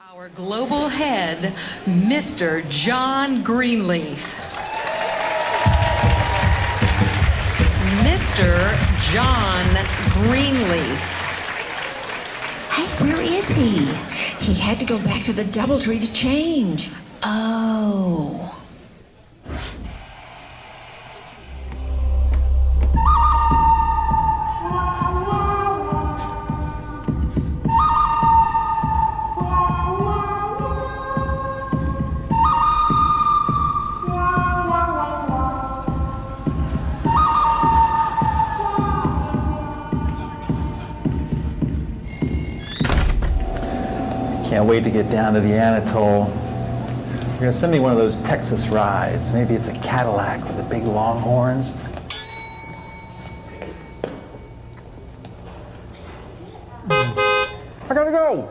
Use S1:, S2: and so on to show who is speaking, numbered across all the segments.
S1: Our global head, Mr. John Greenleaf. Mr. John Greenleaf.
S2: Hey, where is he? He had to go back to the DoubleTree to change. Oh.
S3: Can't wait to get down to the Anatole. You're gonna send me one of those Texas rides. Maybe it's a Cadillac with the big long horns. I gotta go.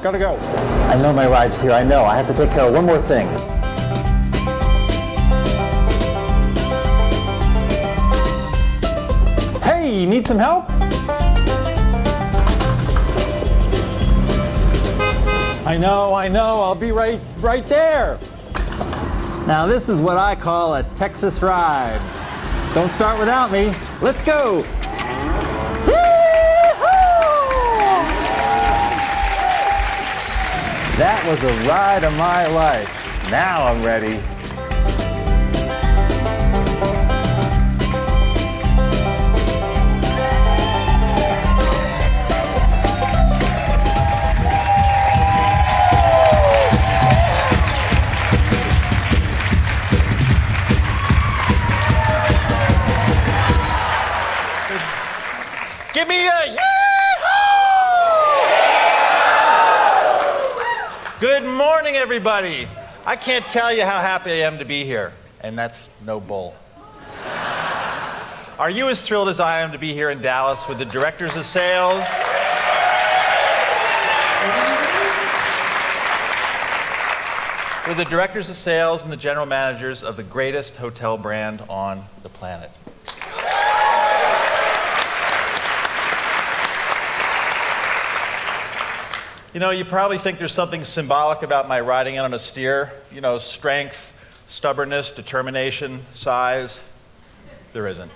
S3: Gotta go. I know my ride's here. I know. I have to take care of one more thing. Hey, you need some help? I know, I'll be right there. Now this is what I call a Texas ride. Don't start without me. Let's go. Yee-hoo! That was a ride of my life. Now I'm ready.
S4: Give me a yee-haw! Good morning, everybody. I can't tell you how happy I am to be here, and that's no bull. Are you as thrilled as I am to be here in Dallas with the directors of sales? With the directors of sales and the general managers of the greatest hotel brand on the planet. You know, you probably think there's something symbolic about my riding in on a steer. You know, strength, stubbornness, determination, size. There isn't.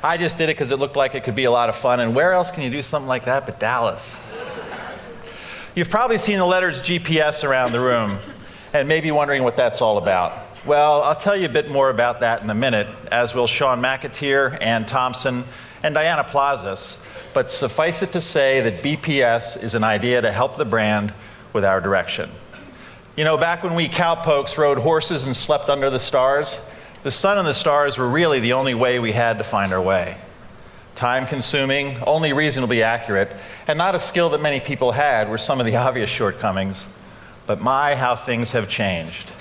S4: I just did it because it looked like it could be a lot of fun, and where else can you do something like that but Dallas? You've probably seen the letters GPS around the room, and maybe wondering what that's all about. Well, I'll tell you a bit more about that in a minute, as will Sean McAteer, Ann Thompson, and Diana Plazas. But suffice it to say that BPS is an idea to help the brand with our direction. You know, back when we cowpokes rode horses and slept under the stars, the sun and the stars were really the only way we had to find our way. Time-consuming, only reasonably accurate, and not a skill that many people had were some of the obvious shortcomings. But my, how things have changed.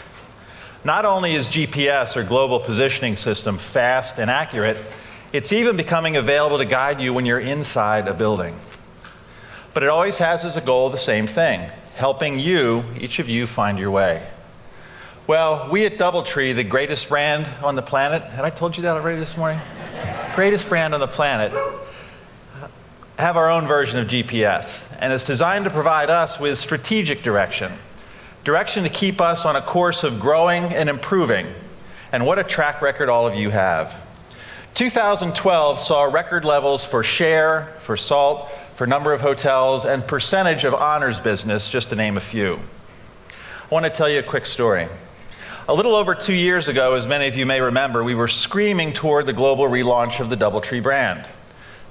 S4: Not only is GPS, or Global Positioning System, fast and accurate, it's even becoming available to guide you when you're inside a building. But it always has as a goal the same thing, helping you, each of you, find your way. Well, we at DoubleTree, the greatest brand on the planet, had I told you that already this morning? Greatest brand on the planet, have our own version of GPS, and it's designed to provide us with strategic direction. Direction to keep us on a course of growing and improving. And what a track record all of you have. 2012 saw record levels for share, for SALT, for number of hotels, and percentage of honors business, just to name a few. I want to tell you a quick story. A little over 2 years ago, as many of you may remember, we were screaming toward the global relaunch of the DoubleTree brand.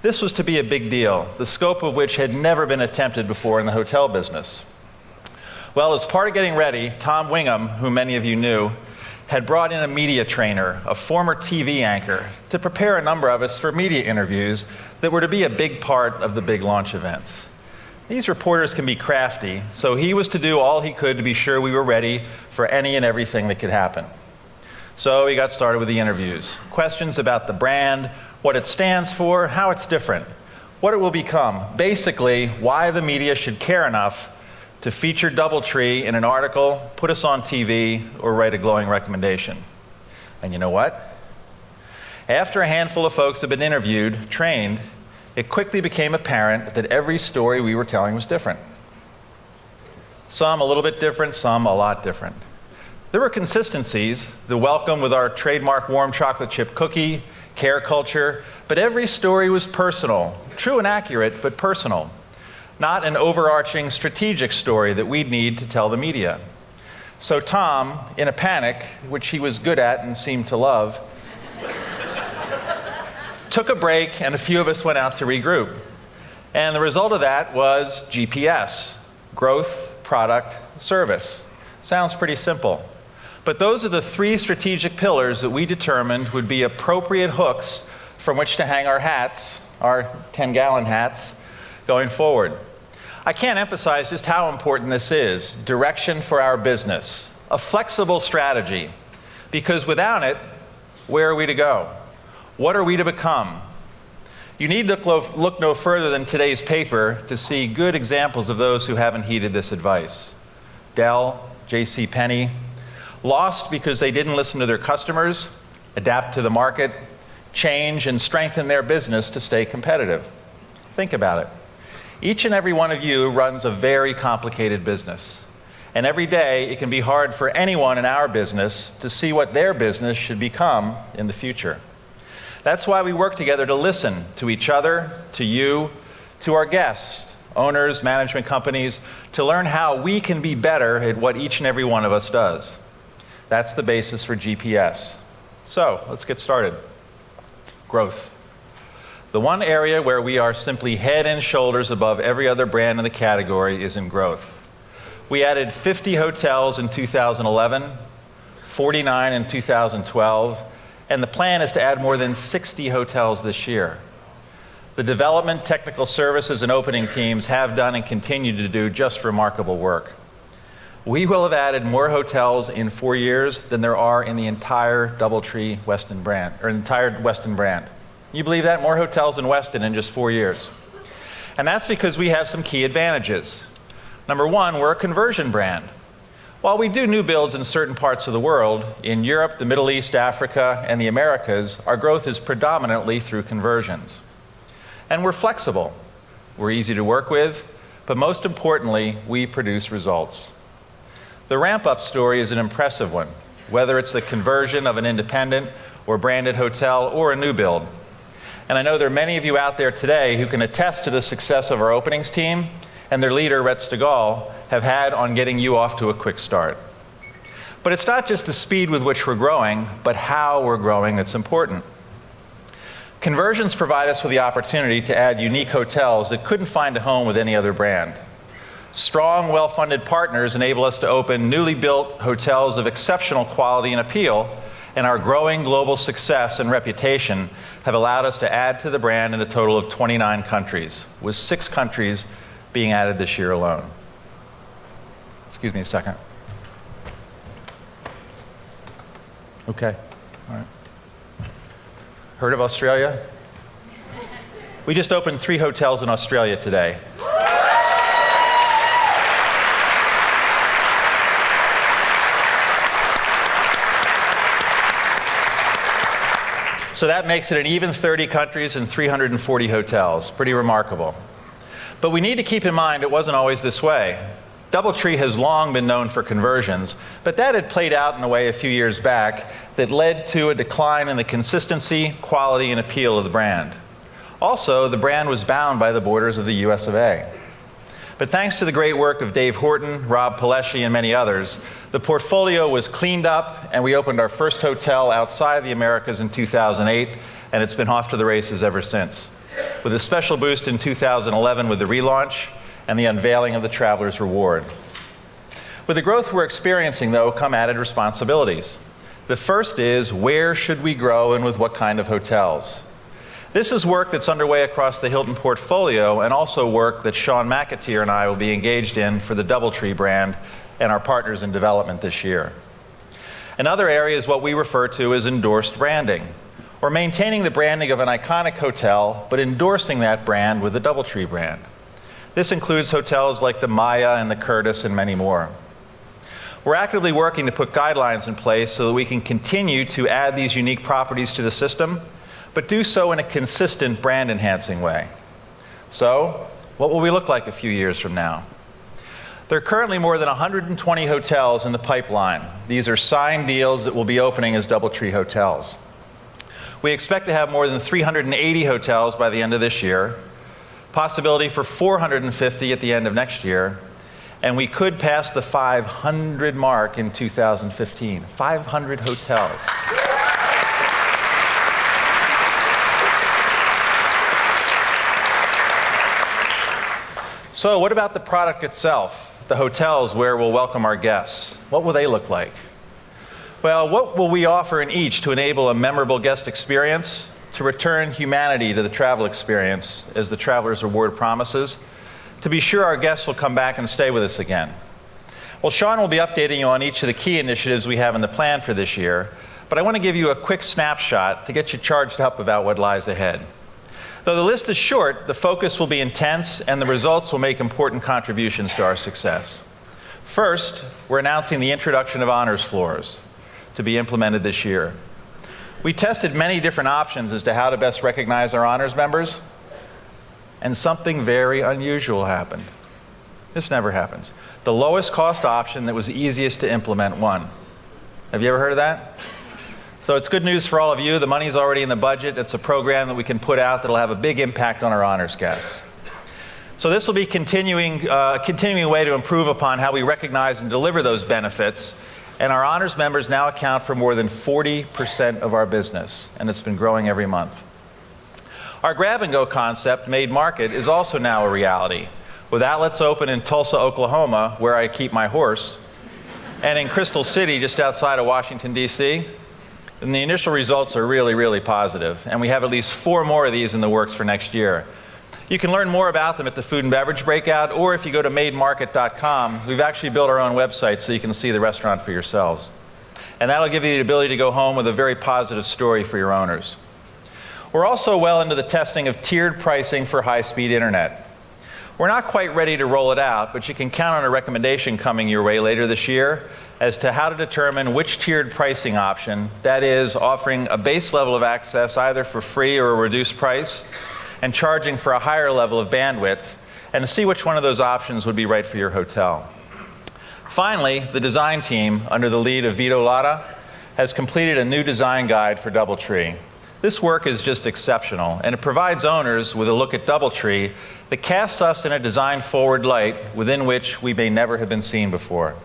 S4: This was to be a big deal, the scope of which had never been attempted before in the hotel business. Well, as part of getting ready, Tom Wingham, who many of you knew, had brought in a media trainer, a former TV anchor, to prepare a number of us for media interviews that were to be a big part of the big launch events. These reporters can be crafty, so he was to do all he could to be sure we were ready for any and everything that could happen. So he got started with the interviews. Questions about the brand, what it stands for, how it's different, what it will become, basically why the media should care enough to feature DoubleTree in an article, put us on TV, or write a glowing recommendation. And you know what? After a handful of folks had been interviewed, trained, it quickly became apparent that every story we were telling was different. Some a little bit different, some a lot different. There were consistencies, the welcome with our trademark warm chocolate chip cookie, care culture, but every story was personal, true and accurate, but personal. Not an overarching strategic story that we'd need to tell the media. So Tom, in a panic, which he was good at and seemed to love, took a break and a few of us went out to regroup. And the result of that was GPS, growth, product, service. Sounds pretty simple. But those are the three strategic pillars that we determined would be appropriate hooks from which to hang our hats, our 10-gallon hats, going forward. I can't emphasize just how important this is, direction for our business, a flexible strategy, because without it, where are we to go? What are we to become? You need to look no further than today's paper to see good examples of those who haven't heeded this advice. Dell, JCPenney, lost because they didn't listen to their customers, adapt to the market, change and strengthen their business to stay competitive. Think about it. Each and every one of you runs a very complicated business. And every day it can be hard for anyone in our business to see what their business should become in the future. That's why we work together to listen to each other, to you, to our guests, owners, management companies, to learn how we can be better at what each and every one of us does. That's the basis for GPS. So let's get started. Growth. The one area where we are simply head and shoulders above every other brand in the category is in growth. We added 50 hotels in 2011, 49 in 2012, and the plan is to add more than 60 hotels this year. The development, technical services, and opening teams have done and continue to do just remarkable work. We will have added more hotels in 4 years than there are in the entire DoubleTree Westin brand, or entire Westin brand. You believe that? More hotels than Westin in just 4 years. And that's because we have some key advantages. Number one, we're a conversion brand. While we do new builds in certain parts of the world, in Europe, the Middle East, Africa, and the Americas, our growth is predominantly through conversions. And we're flexible. We're easy to work with, but most importantly, we produce results. The ramp-up story is an impressive one, whether it's the conversion of an independent or branded hotel or a new build. And I know there are many of you out there today who can attest to the success of our openings team and their leader, Rhett Stegall, have had on getting you off to a quick start. But it's not just the speed with which we're growing, but how we're growing that's important. Conversions provide us with the opportunity to add unique hotels that couldn't find a home with any other brand. Strong, well-funded partners enable us to open newly built hotels of exceptional quality and appeal, and our growing global success and reputation have allowed us to add to the brand in a total of 29 countries, with 6 countries being added this year alone. Excuse me a second. Okay, all right. Heard of Australia? We just opened 3 hotels in Australia today. So that makes it an even 30 countries and 340 hotels. Pretty remarkable. But we need to keep in mind it wasn't always this way. DoubleTree has long been known for conversions, but that had played out in a way a few years back that led to a decline in the consistency, quality, and appeal of the brand. Also, the brand was bound by the borders of the US of A. But thanks to the great work of Dave Horton, Rob Palesci, and many others, the portfolio was cleaned up and we opened our first hotel outside the Americas in 2008, and it's been off to the races ever since, with a special boost in 2011 with the relaunch and the unveiling of the Traveler's Reward. With the growth we're experiencing, though, come added responsibilities. The first is, where should we grow and with what kind of hotels? This is work that's underway across the Hilton portfolio and also work that Sean McAteer and I will be engaged in for the DoubleTree brand and our partners in development this year. Another area is what we refer to as endorsed branding, or maintaining the branding of an iconic hotel, but endorsing that brand with the DoubleTree brand. This includes hotels like the Maya and the Curtis and many more. We're actively working to put guidelines in place so that we can continue to add these unique properties to the system, but do so in a consistent brand-enhancing way. So, what will we look like a few years from now? There are currently more than 120 hotels in the pipeline. These are signed deals that will be opening as DoubleTree hotels. We expect to have more than 380 hotels by the end of this year, possibility for 450 at the end of next year, and we could pass the 500 mark in 2015. 500 hotels. So what about the product itself? The hotels where we'll welcome our guests. What will they look like? Well, what will we offer in each to enable a memorable guest experience, to return humanity to the travel experience, as the Traveler's Reward promises, to be sure our guests will come back and stay with us again? Well, Sean will be updating you on each of the key initiatives we have in the plan for this year, but I want to give you a quick snapshot to get you charged up about what lies ahead. Though the list is short, the focus will be intense and the results will make important contributions to our success. First, we're announcing the introduction of honors floors to be implemented this year. We tested many different options as to how to best recognize our honors members, and something very unusual happened. This never happens. The lowest cost option that was easiest to implement won. Have you ever heard of that? So it's good news for all of you. The money's already in the budget. It's a program that we can put out that'll have a big impact on our honors guests. So this will be a continuing way to improve upon how we recognize and deliver those benefits. And our honors members now account for more than 40% of our business, and it's been growing every month. Our grab-and-go concept, Made Market, is also now a reality, with outlets open in Tulsa, Oklahoma, where I keep my horse, and in Crystal City, just outside of Washington, D.C., and the initial results are really, really positive. And we have at least 4 more of these in the works for next year. You can learn more about them at the Food and Beverage Breakout, or if you go to mademarket.com, we've actually built our own website so you can see the restaurant for yourselves. And that'll give you the ability to go home with a very positive story for your owners. We're also well into the testing of tiered pricing for high-speed internet. We're not quite ready to roll it out, but you can count on a recommendation coming your way later this year as to how to determine which tiered pricing option, that is, offering a base level of access either for free or a reduced price, and charging for a higher level of bandwidth, and to see which one of those options would be right for your hotel. Finally, the design team, under the lead of Vito Latta, has completed a new design guide for DoubleTree. This work is just exceptional, and it provides owners with a look at DoubleTree that casts us in a design-forward light within which we may never have been seen before.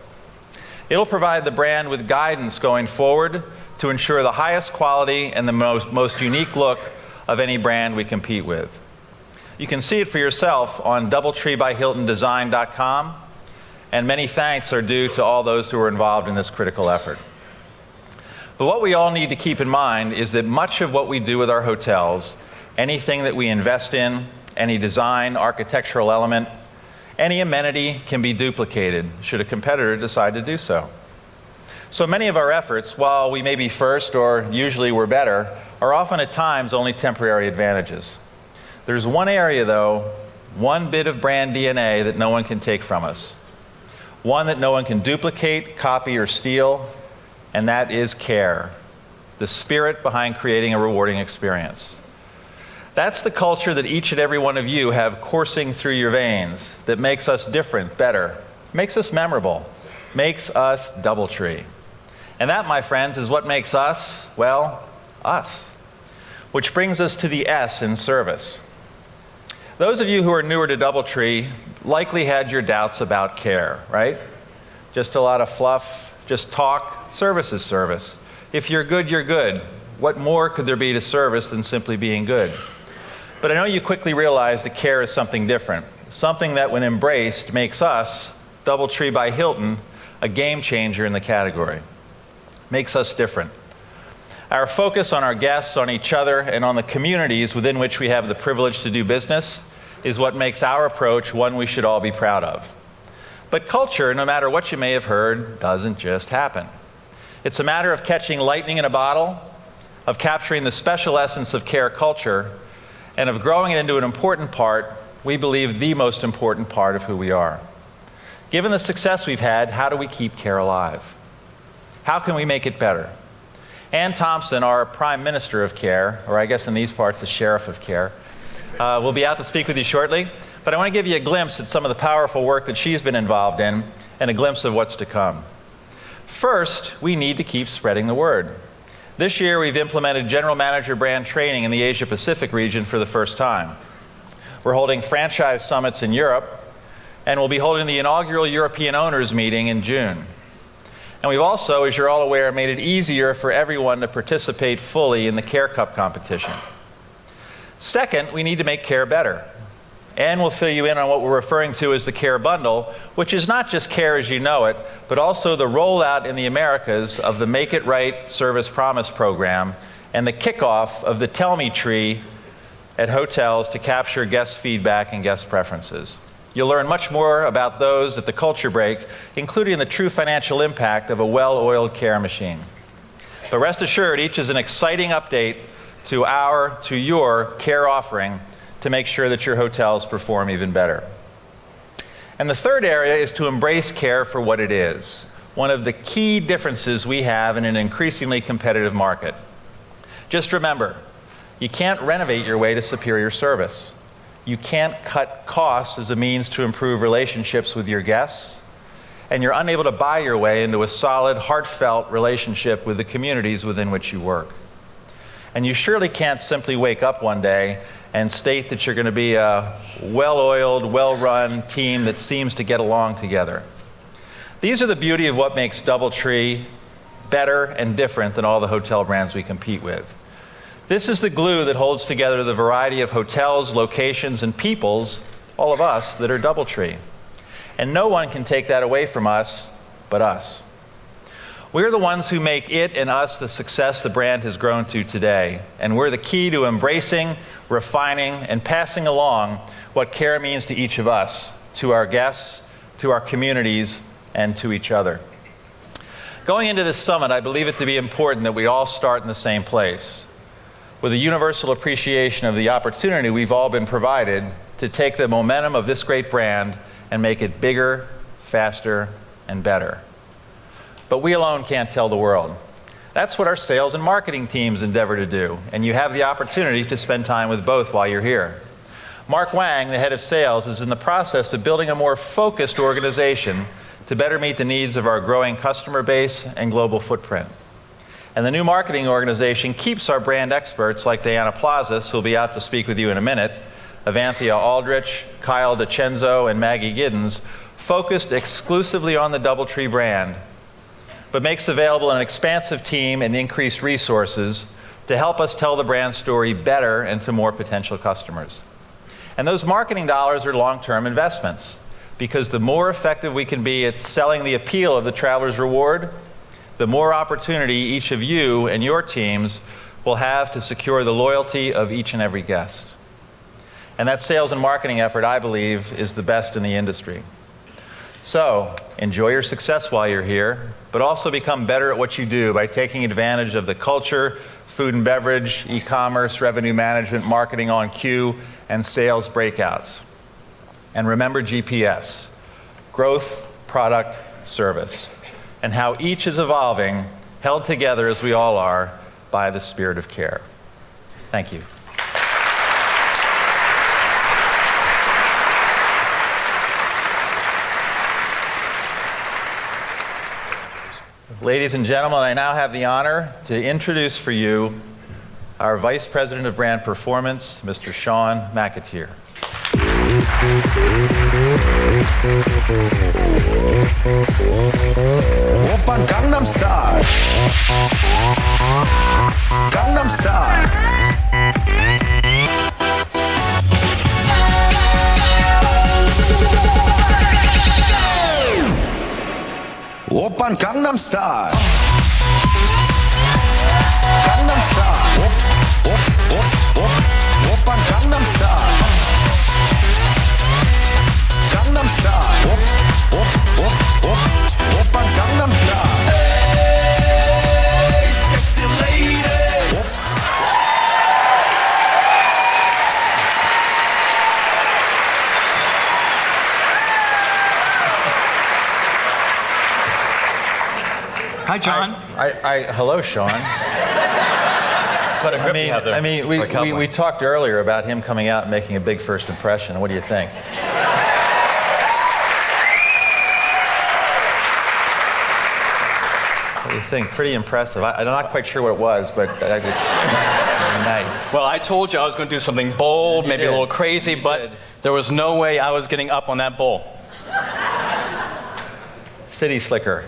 S4: It'll provide the brand with guidance going forward to ensure the highest quality and the most unique look of any brand we compete with. You can see it for yourself on DoubletreeByHiltonDesign.com, and many thanks are due to all those who are involved in this critical effort. But what we all need to keep in mind is that much of what we do with our hotels, anything that we invest in, any design, architectural element, any amenity can be duplicated should a competitor decide to do so. So many of our efforts, while we may be first or usually we're better, are often at times only temporary advantages. There's one area though, one bit of brand DNA that no one can take from us. One that no one can duplicate, copy, or steal, and that is care. The spirit behind creating a rewarding experience. That's the culture that each and every one of you have coursing through your veins that makes us different, better, makes us memorable, makes us DoubleTree. And that, my friends, is what makes us, well, us. Which brings us to the S in service. Those of you who are newer to DoubleTree likely had your doubts about care, right? Just a lot of fluff, just talk, service is service. If you're good, you're good. What more could there be to service than simply being good? But I know you quickly realize that care is something different, something that when embraced makes us, DoubleTree by Hilton, a game changer in the category. Makes us different. Our focus on our guests, on each other, and on the communities within which we have the privilege to do business is what makes our approach one we should all be proud of. But culture, no matter what you may have heard, doesn't just happen. It's a matter of catching lightning in a bottle, of capturing the special essence of care culture, and of growing it into an important part, we believe the most important part of who we are. Given the success we've had, how do we keep care alive? How can we make it better? Ann Thompson, our Prime Minister of Care, or I guess in these parts, the Sheriff of Care, will be out to speak with you shortly. but I want to give you a glimpse at some of the powerful work that she's been involved in and a glimpse of what's to come. First, we need to keep spreading the word. This year, we've implemented general manager brand training in the Asia-Pacific region for the first time. We're holding franchise summits in Europe, and we'll be holding the inaugural European Owners Meeting in June. And we've also, as you're all aware, made it easier for everyone to participate fully in the Care Cup competition. Second, we need to make care better. And we'll fill you in on what we're referring to as the Care Bundle, which is not just care as you know it, but also the rollout in the Americas of the Make It Right Service Promise program and the kickoff of the Tell Me Tree at hotels to capture guest feedback and guest preferences. You'll learn much more about those at the Culture Break, including the true financial impact of a well-oiled care machine. But rest assured, each is an exciting update to your care offering to make sure that your hotels perform even better. And the third area is to embrace care for what it is, one of the key differences we have in an increasingly competitive market. Just remember, you can't renovate your way to superior service. You can't cut costs as a means to improve relationships with your guests, and you're unable to buy your way into a solid, heartfelt relationship with the communities within which you work. And you surely can't simply wake up one day and state that you're going to be a well-oiled, well-run team that seems to get along together. These are the beauty of what makes DoubleTree better and different than all the hotel brands we compete with. This is the glue that holds together the variety of hotels, locations, and peoples, all of us, that are DoubleTree. And no one can take that away from us but us. We're the ones who make it and us the success the brand has grown to today. And we're the key to embracing, refining, and passing along what care means to each of us, to our guests, to our communities, and to each other. Going into this summit, I believe it to be important that we all start in the same place, with a universal appreciation of the opportunity we've all been provided to take the momentum of this great brand and make it bigger, faster, and better. But we alone can't tell the world. That's what our sales and marketing teams endeavor to do, and you have the opportunity to spend time with both while you're here. Mark Wang, the head of sales, is in the process of building a more focused organization to better meet the needs of our growing customer base and global footprint. And the new marketing organization keeps our brand experts like Diana Plazas, who'll be out to speak with you in a minute, Avanthia Aldrich, Kyle DiCenzo, and Maggie Giddens, focused exclusively on the DoubleTree brand, but makes available an expansive team and increased resources to help us tell the brand story better and to more potential customers. And those marketing dollars are long-term investments, because the more effective we can be at selling the appeal of the Traveler's Reward, the more opportunity each of you and your teams will have to secure the loyalty of each and every guest. And that sales and marketing effort, I believe, is the best in the industry. So, enjoy your success while you're here, but also become better at what you do by taking advantage of the culture, food and beverage, e-commerce, revenue management, marketing on cue, and sales breakouts. And remember GPS, growth, product, service, and how each is evolving, held together as we all are by the spirit of care. Thank you. Ladies and gentlemen, I now have the honor to introduce for you our Vice President of Brand Performance, Mr. Sean McAteer.
S5: Oppan Gangnam Style. Gangnam Style. Oppan Gangnam Style. Gangnam Style. Oppan Gangnam Style. Gangnam Style. Oppan Gangnam Style. Hey, sexy lady.
S6: Hi, John.
S4: Hello, Sean. What's
S6: quite a grip you have there.
S4: We talked earlier about him coming out and making a big first impression. What do you think? What do you think? Pretty impressive. I'm not quite sure what it was, but it's very nice.
S6: Well, I told you I was going to do something bold, maybe a little crazy, but there was no way I was getting up on that bull.
S4: City slicker.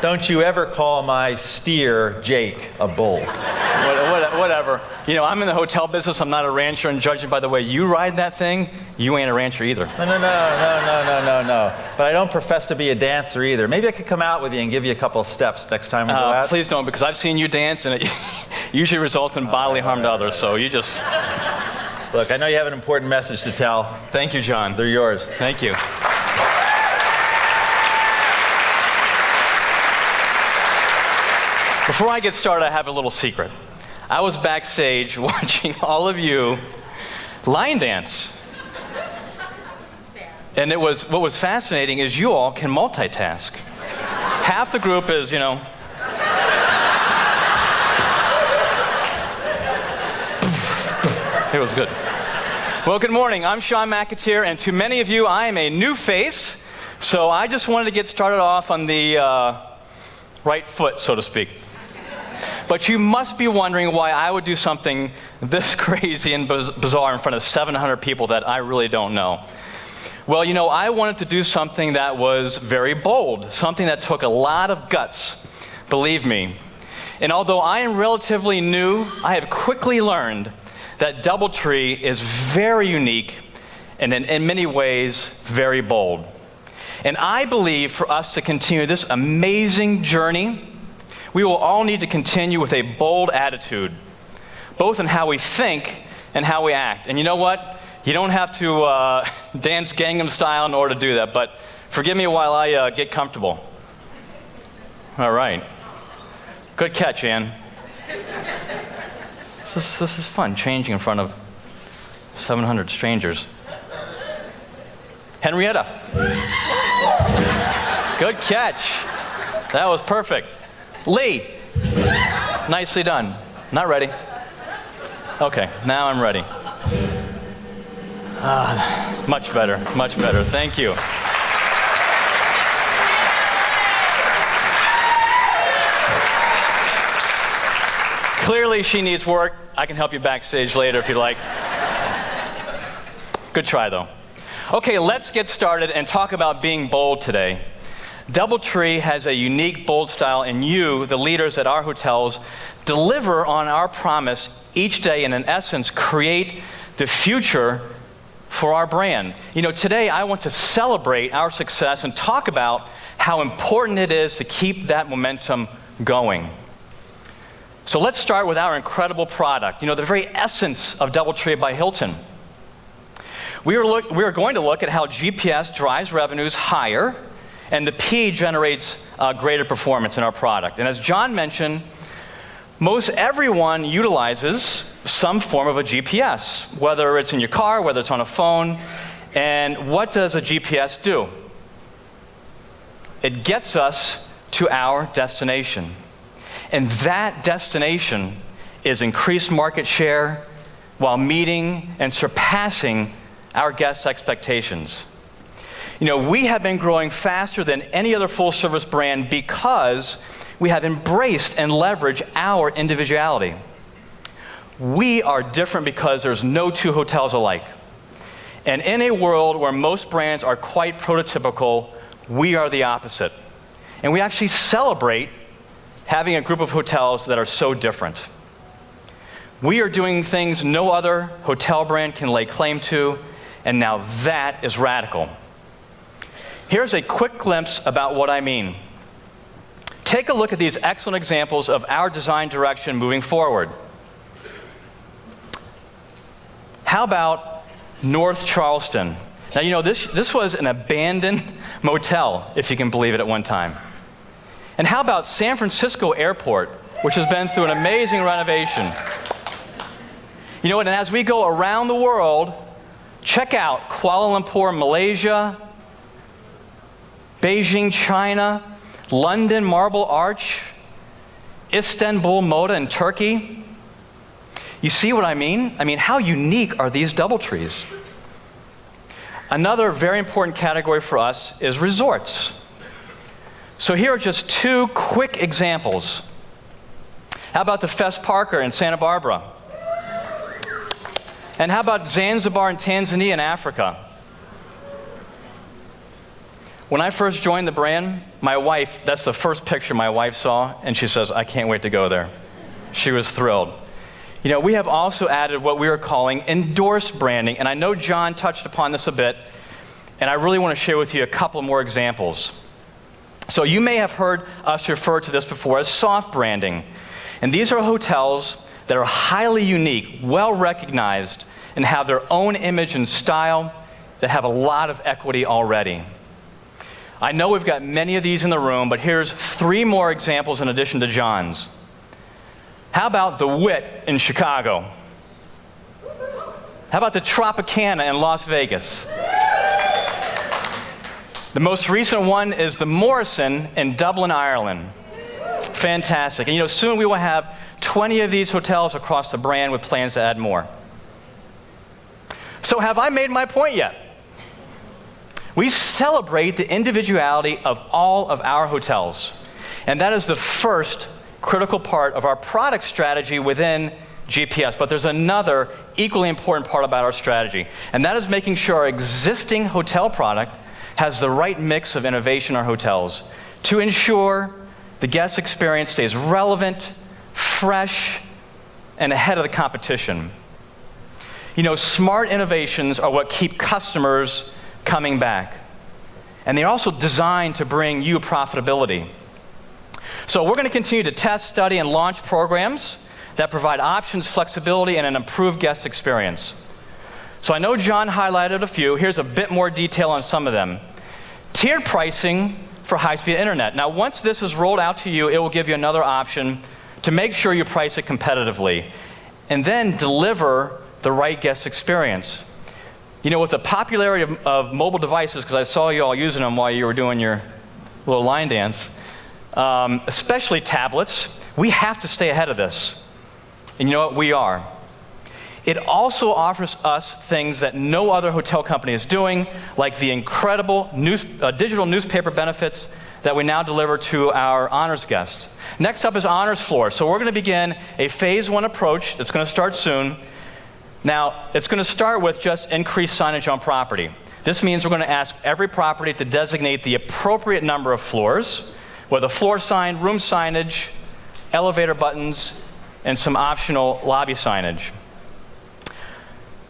S4: Don't you ever call my steer, Jake, a bull.
S6: Whatever. You know, I'm in the hotel business. I'm not a rancher, and judging by the way you ride that thing, you ain't a rancher either.
S4: No. But I don't profess to be a dancer either. Maybe I could come out with you and give you a couple of steps next time we go out.
S6: Please don't, because I've seen you dance, and it usually results in bodily harm to others, so you just...
S4: Look, I know you have an important message to tell.
S6: Thank you, John.
S4: They're yours.
S6: Thank you. Before I get started, I have a little secret. I was backstage watching all of you line dance. And what was fascinating is you all can multitask. Half the group is, you know. It was good. Well, good morning. I'm Sean McAteer, and to many of you, I am a new face. So I just wanted to get started off on the right foot, so to speak. But you must be wondering why I would do something this crazy and bizarre in front of 700 people that I really don't know. Well, you know, I wanted to do something that was very bold, something that took a lot of guts, believe me. And although I am relatively new, I have quickly learned that DoubleTree is very unique and in many ways very bold. And I believe for us to continue this amazing journey, we will all need to continue with a bold attitude, both in how we think and how we act. And you know what? You don't have to dance Gangnam Style in order to do that, but forgive me while I get comfortable. All right. Good catch, Ann. This is fun, changing in front of 700 strangers. Henrietta. Good catch. That was perfect. Lee. Nicely done. Not ready. Okay, now I'm ready. Much better, much better. Thank you. Clearly she needs work. I can help you backstage later if you'd like. Good try, though. Okay, let's get started and talk about being bold today. DoubleTree has a unique, bold style, and you, the leaders at our hotels, deliver on our promise each day and, in essence, create the future for our brand. You know, today I want to celebrate our success and talk about how important it is to keep that momentum going. So let's start with our incredible product, you know, the very essence of DoubleTree by Hilton. We are going to look at how GPS drives revenues higher and the P generates greater performance in our product. And as John mentioned, most everyone utilizes some form of a GPS, whether it's in your car, whether it's on a phone. And what does a GPS do? It gets us to our destination. And that destination is increased market share while meeting and surpassing our guests' expectations. You know, we have been growing faster than any other full-service brand because we have embraced and leveraged our individuality. We are different because there's no two hotels alike. And in a world where most brands are quite prototypical, we are the opposite. And we actually celebrate having a group of hotels that are so different. We are doing things no other hotel brand can lay claim to, and now that is radical. Here's a quick glimpse about what I mean. Take a look at these excellent examples of our design direction moving forward. How about North Charleston? Now, you know, this was an abandoned motel, if you can believe it, at one time. And how about San Francisco Airport, which has been through an amazing renovation? You know what, and as we go around the world, check out Kuala Lumpur, Malaysia, Beijing, China, London, Marble Arch. Istanbul Moda in Turkey. You see what I mean? I mean, how unique are these DoubleTrees? Another very important category for us is resorts. So here are just two quick examples. How about the Fess Parker in Santa Barbara? And how about Zanzibar in Tanzania in Africa? When I first joined the brand, my wife, that's the first picture my wife saw, and she says, I can't wait to go there. She was thrilled. You know, we have also added what we are calling endorsed branding, and I know John touched upon this a bit, and I really want to share with you a couple more examples. So you may have heard us refer to this before as soft branding, and these are hotels that are highly unique, well recognized, and have their own image and style that have a lot of equity already. I know we've got many of these in the room, but here's 3 more examples in addition to John's. How about the Wit in Chicago? How about the Tropicana in Las Vegas? The most recent one is the Morrison in Dublin, Ireland. Fantastic. And you know, soon we will have 20 of these hotels across the brand with plans to add more. So have I made my point yet? We celebrate the individuality of all of our hotels. And that is the first critical part of our product strategy within GPS. But there's another equally important part about our strategy. And that is making sure our existing hotel product has the right mix of innovation in our hotels to ensure the guest experience stays relevant, fresh, and ahead of the competition. You know, smart innovations are what keep customers coming back. And they're also designed to bring you profitability. So we're going to continue to test, study, and launch programs that provide options, flexibility, and an improved guest experience. So I know John highlighted a few. Here's a bit more detail on some of them. Tiered pricing for high-speed internet. Now, once this is rolled out to you, it will give you another option to make sure you price it competitively and then deliver the right guest experience. You know, with the popularity of mobile devices, because I saw you all using them while you were doing your little line dance, especially tablets, we have to stay ahead of this. And you know what? We are. It also offers us things that no other hotel company is doing, like the incredible digital newspaper benefits that we now deliver to our honors guests. Next up is honors floor. So we're going to begin a phase 1 approach that's going to start soon. Now, it's going to start with just increased signage on property. This means we're going to ask every property to designate the appropriate number of floors, with a floor sign, room signage, elevator buttons, and some optional lobby signage.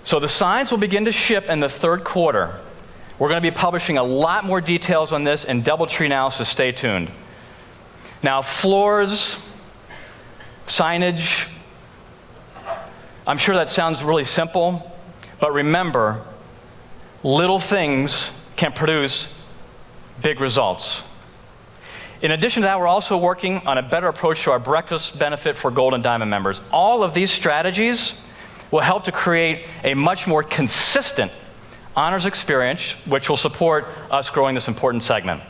S6: So the signs will begin to ship in the 3rd quarter. We're going to be publishing a lot more details on this in DoubleTree now, so stay tuned. Now, floors, signage, I'm sure that sounds really simple, but remember, little things can produce big results. In addition to that, we're also working on a better approach to our breakfast benefit for Gold and Diamond members. All of these strategies will help to create a much more consistent honors experience, which will support us growing this important segment.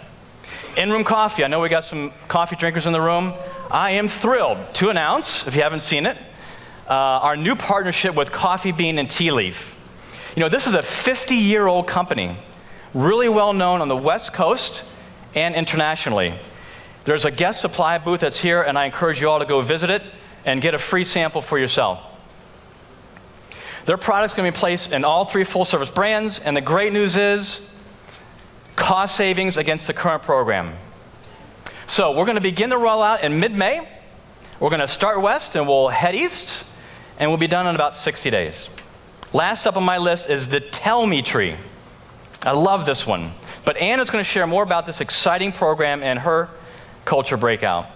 S6: In-room coffee. I know we got some coffee drinkers in the room. I am thrilled to announce, if you haven't seen it, our new partnership with Coffee Bean and Tea Leaf. You know, this is a 50-year-old company, really well known on the West Coast and internationally. There's a guest supply booth that's here, and I encourage you all to go visit it and get a free sample for yourself. Their product's going to be placed in all 3 full-service brands, and the great news is cost savings against the current program. So we're going to begin the rollout in mid-May. We're going to start west, and we'll head east, and we'll be done in about 60 days. Last up on my list is the Tell Me Tree. I love this one. But Ann is going to share more about this exciting program in her culture breakout.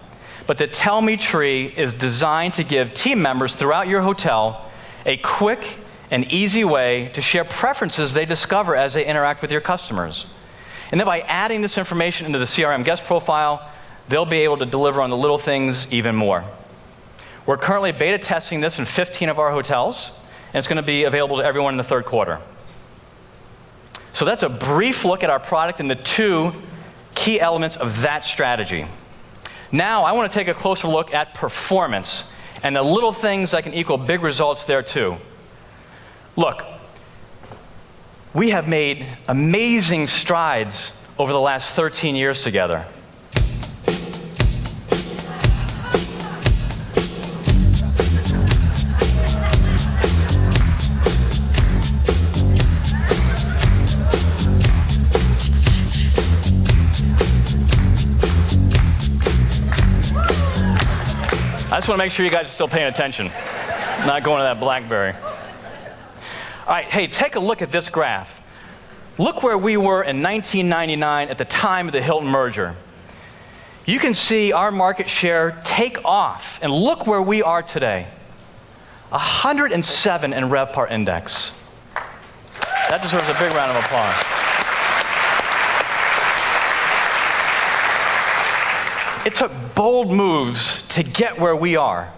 S6: But the Tell Me Tree is designed to give team members throughout your hotel a quick and easy way to share preferences they discover as they interact with your customers. And then by adding this information into the CRM guest profile, they'll be able to deliver on the little things even more. We're currently beta testing this in 15 of our hotels, and it's going to be available to everyone in the 3rd quarter. So that's a brief look at our product and the 2 key elements of that strategy. Now I want to take a closer look at performance and the little things that can equal big results there too. Look, we have made amazing strides over the last 13 years together. I just want to make sure you guys are still paying attention, not going to that BlackBerry. All right, hey, take a look at this graph. Look where we were in 1999 at the time of the Hilton merger. You can see our market share take off, and look where we are today. 107 in RevPAR index. That deserves a big round of applause. It took bold moves to get where we are.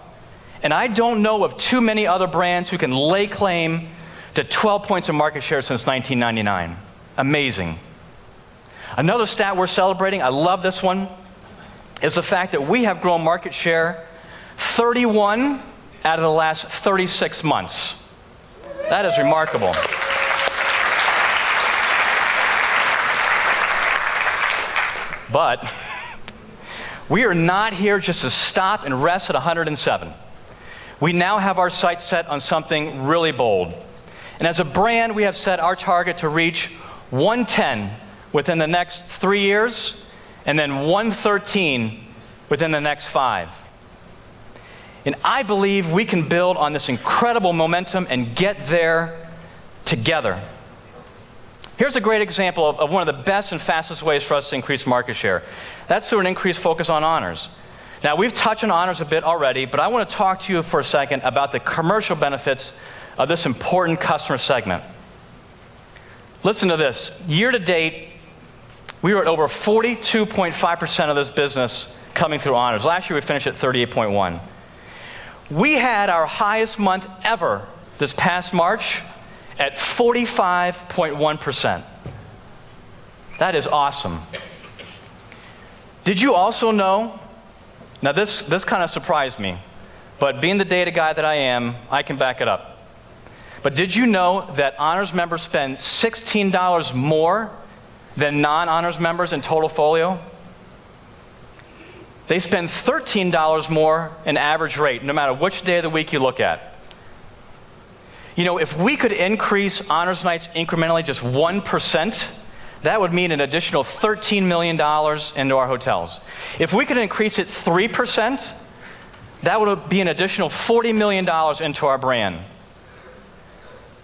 S6: And I don't know of too many other brands who can lay claim to 12 points of market share since 1999. Amazing. Another stat we're celebrating, I love this one, is the fact that we have grown market share 31 out of the last 36 months. That is remarkable. But we are not here just to stop and rest at 107. We now have our sights set on something really bold. And as a brand, we have set our target to reach 110 within the next 3 years, and then 113 within the next 5. And I believe we can build on this incredible momentum and get there together. Here's a great example of one of the best and fastest ways for us to increase market share. That's through an increased focus on honors. Now, we've touched on honors a bit already, but I want to talk to you for a second about the commercial benefits of this important customer segment. Listen to this. Year to date, we were at over 42.5% of this business coming through honors. Last year, we finished at 38.1%. We had our highest month ever this past March at 45.1%. That is awesome. Did you also know, now this kind of surprised me, but being the data guy that I am, I can back it up. But did you know that honors members spend $16 more than non-honors members in total folio? They spend $13 more in average rate, no matter which day of the week you look at. You know, if we could increase honors nights incrementally just 1%, that would mean an additional $13 million into our hotels. If we could increase it 3%, that would be an additional $40 million into our brand.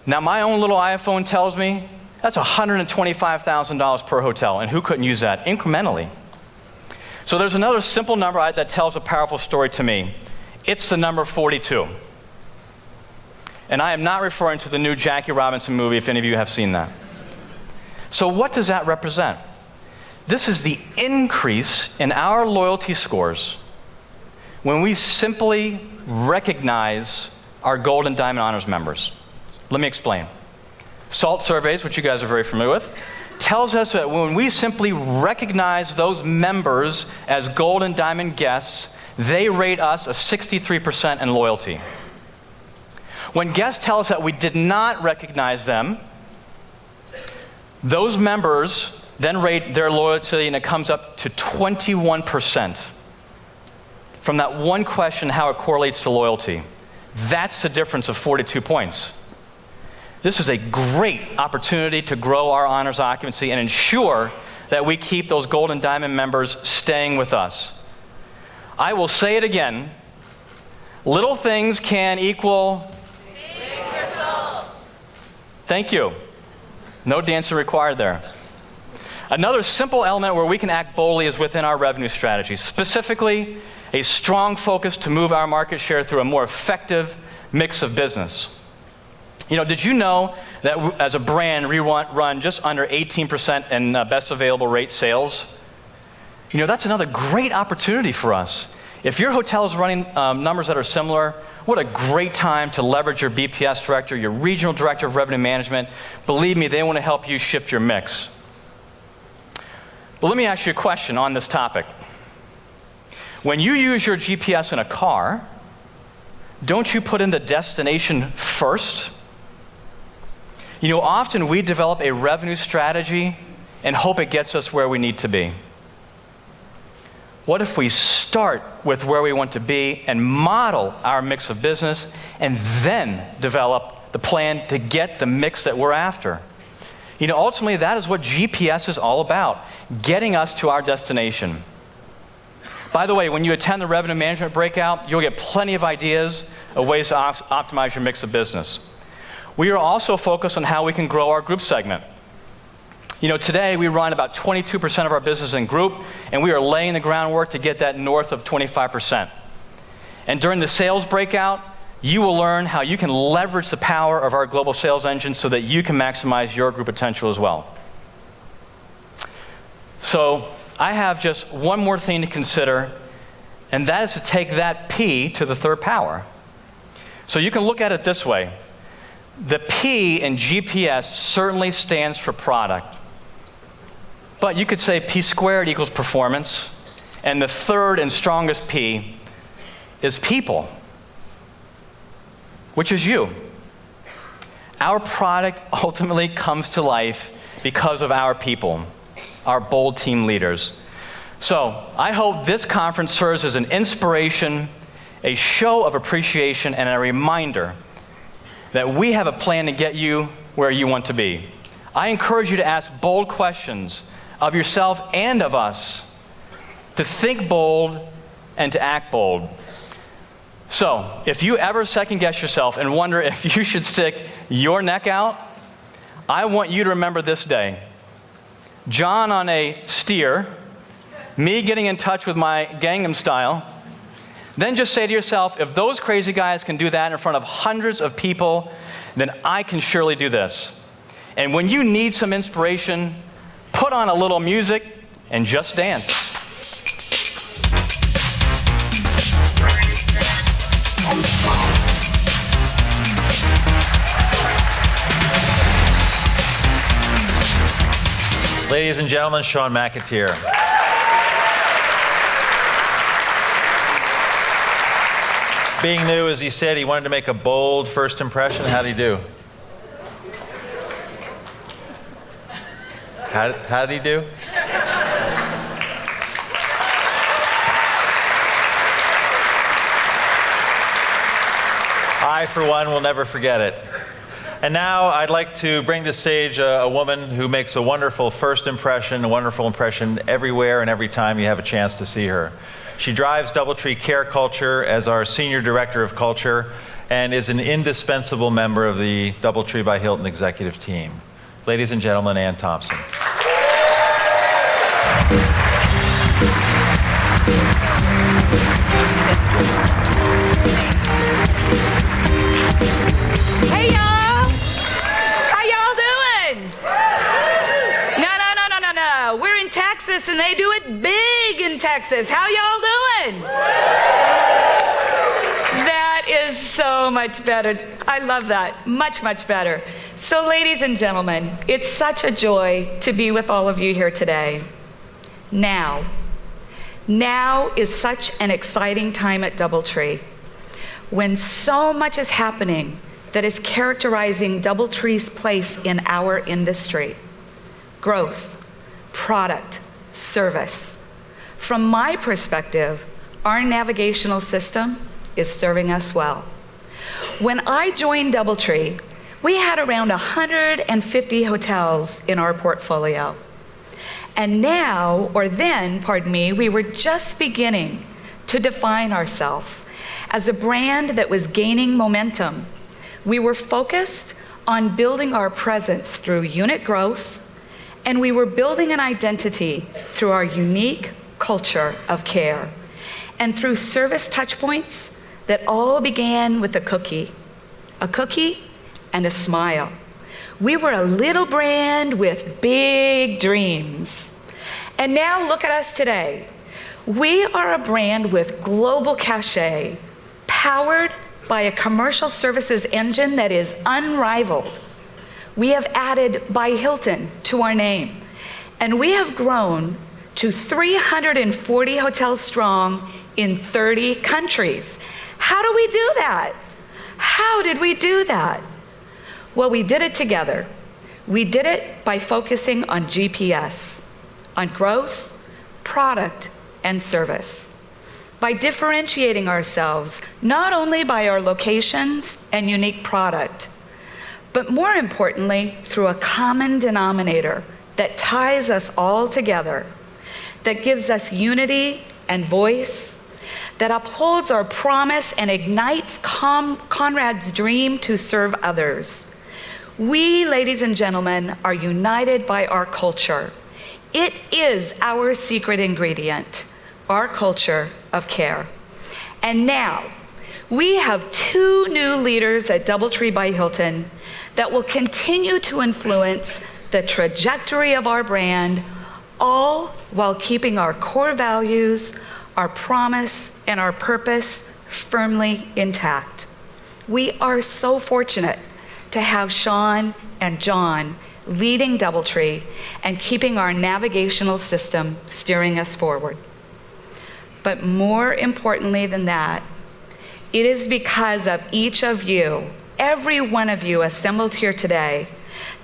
S6: Now, my own little iPhone tells me that's $125,000 per hotel, and who couldn't use that incrementally? So there's another simple number that tells a powerful story to me. It's the number 42. And I am not referring to the new Jackie Robinson movie, if any of you have seen that. So what does that represent? This is the increase in our loyalty scores when we simply recognize our Gold and Diamond Honors members. Let me explain. SALT surveys, which you guys are very familiar with, tells us that when we simply recognize those members as Gold and Diamond guests, they rate us a 63% in loyalty. When guests tell us that we did not recognize them, those members then rate their loyalty, and it comes up to 21%. From that one question, how it correlates to loyalty. That's the difference of 42 points. This is a great opportunity to grow our honors occupancy and ensure that we keep those Gold and Diamond members staying with us. I will say it again. Little things can equal big results. Thank you. No dancing required there. Another simple element where we can act boldly is within our revenue strategy, specifically a strong focus to move our market share through a more effective mix of business. You know, did you know that as a brand, we run just under 18% in best available rate sales? You know, that's another great opportunity for us. If your hotel is running numbers that are similar, what a great time to leverage your BPS director, your regional director of revenue management. Believe me, they want to help you shift your mix. But let me ask you a question on this topic. When you use your GPS in a car, don't you put in the destination first? You know, often we develop a revenue strategy and hope it gets us where we need to be. What if we start with where we want to be and model our mix of business and then develop the plan to get the mix that we're after? You know, ultimately, that is what GPS is all about, getting us to our destination. By the way, when you attend the revenue management breakout, you'll get plenty of ideas of ways to optimize your mix of business. We are also focused on how we can grow our group segment. You know, today we run about 22% of our business in group, and we are laying the groundwork to get that north of 25%. And during the sales breakout, you will learn how you can leverage the power of our global sales engine so that you can maximize your group potential as well. So I have just one more thing to consider, and that is to take that P to the third power. So you can look at it this way. The P in GPS certainly stands for product. But you could say P squared equals performance, and the third and strongest P is people, which is you. Our product ultimately comes to life because of our people, our bold team leaders. So I hope this conference serves as an inspiration, a show of appreciation, and a reminder that we have a plan to get you where you want to be. I encourage you to ask bold questions of yourself and of us, to think bold and to act bold. So, if you ever second guess yourself and wonder if you should stick your neck out, I want you to remember this day. John on a steer, me getting in touch with my Gangnam Style, then just say to yourself, if those crazy guys can do that in front of hundreds of people, then I can surely do this. And when you need some inspiration, put on a little music and just dance.
S4: Ladies and gentlemen, Sean McAteer. Being new, as he said, he wanted to make a bold first impression. How did he do? How did he do? I, for one, will never forget it. And now I'd like to bring to stage a woman who makes a wonderful first impression, a wonderful impression everywhere and every time you have a chance to see her. She drives DoubleTree Care Culture as our Senior Director of Culture and is an indispensable member of the DoubleTree by Hilton executive team. Ladies and gentlemen, Ann Thompson.
S7: Hey y'all! How y'all doing? No. We're in Texas and they do it big in Texas. How y'all doing? That is so much better. I love that. Much better. So ladies and gentlemen, it's such a joy to be with all of you here today. Now is such an exciting time at DoubleTree when so much is happening that is characterizing DoubleTree's place in our industry. Growth, product, service. From my perspective, our navigational system is serving us well. When I joined DoubleTree, we had around 150 hotels in our portfolio. And now, or then, pardon me, we were just beginning to define ourselves as a brand that was gaining momentum. We were focused on building our presence through unit growth, and we were building an identity through our unique culture of care and through service touchpoints that all began with a cookie and a smile. We were a little brand with big dreams. And now look at us today. We are a brand with global cachet, powered by a commercial services engine that is unrivaled. We have added by Hilton to our name, and we have grown to 340 hotels strong in 30 countries. How do we do that? How did we do that? Well, we did it together. We did it by focusing on GPS, on growth, product, and service. By differentiating ourselves not only by our locations and unique product, but more importantly, through a common denominator that ties us all together, that gives us unity and voice, that upholds our promise and ignites Conrad's dream to serve others. We, ladies and gentlemen, are united by our culture. It is our secret ingredient, our culture of care. And now, we have 2 new leaders at DoubleTree by Hilton that will continue to influence the trajectory of our brand, all while keeping our core values, our promise, and our purpose firmly intact. We are so fortunate to have Sean and John leading DoubleTree and keeping our navigational system steering us forward. But more importantly than that, it is because of each of you, every one of you assembled here today,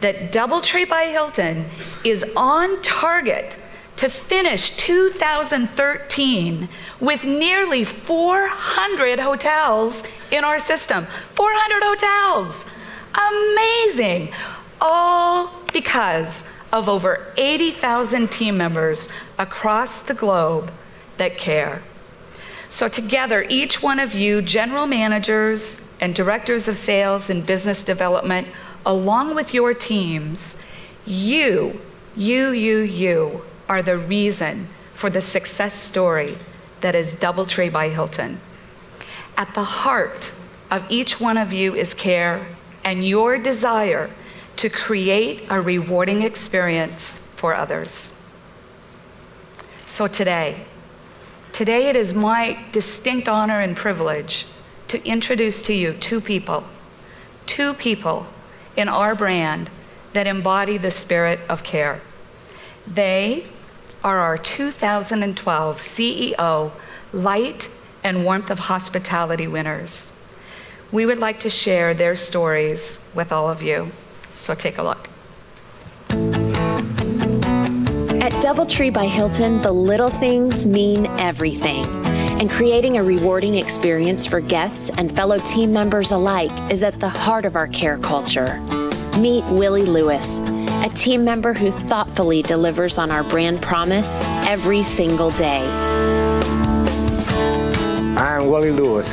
S7: that DoubleTree by Hilton is on target to finish 2013 with nearly 400 hotels in our system. 400 hotels! Amazing! All because of over 80,000 team members across the globe that care. So together, each one of you, general managers and directors of sales and business development, along with your teams, you are the reason for the success story that is DoubleTree by Hilton. At the heart of each one of you is care and your desire to create a rewarding experience for others. So today it is my distinct honor and privilege to introduce to you 2 people in our brand that embody the spirit of care. They are our 2012 CEO Light and Warmth of Hospitality winners. We would like to share their stories with all of you. So take a look.
S8: At DoubleTree by Hilton, the little things mean everything. And creating a rewarding experience for guests and fellow team members alike is at the heart of our care culture. Meet Willie Lewis, a team member who thoughtfully delivers on our brand promise every single day.
S9: I'm Willie Lewis.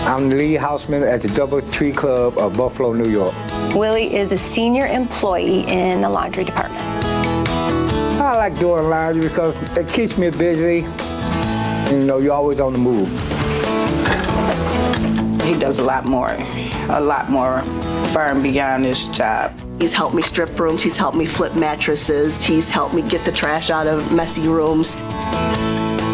S9: I'm the lead houseman at the DoubleTree Club of Buffalo, New York.
S10: Willie is a senior employee in the laundry department.
S9: I like doing laundry because it keeps me busy. You know, you're always on the move.
S11: He does a lot more far and beyond his job.
S12: He's helped me strip rooms, he's helped me flip mattresses, he's helped me get the trash out of messy rooms.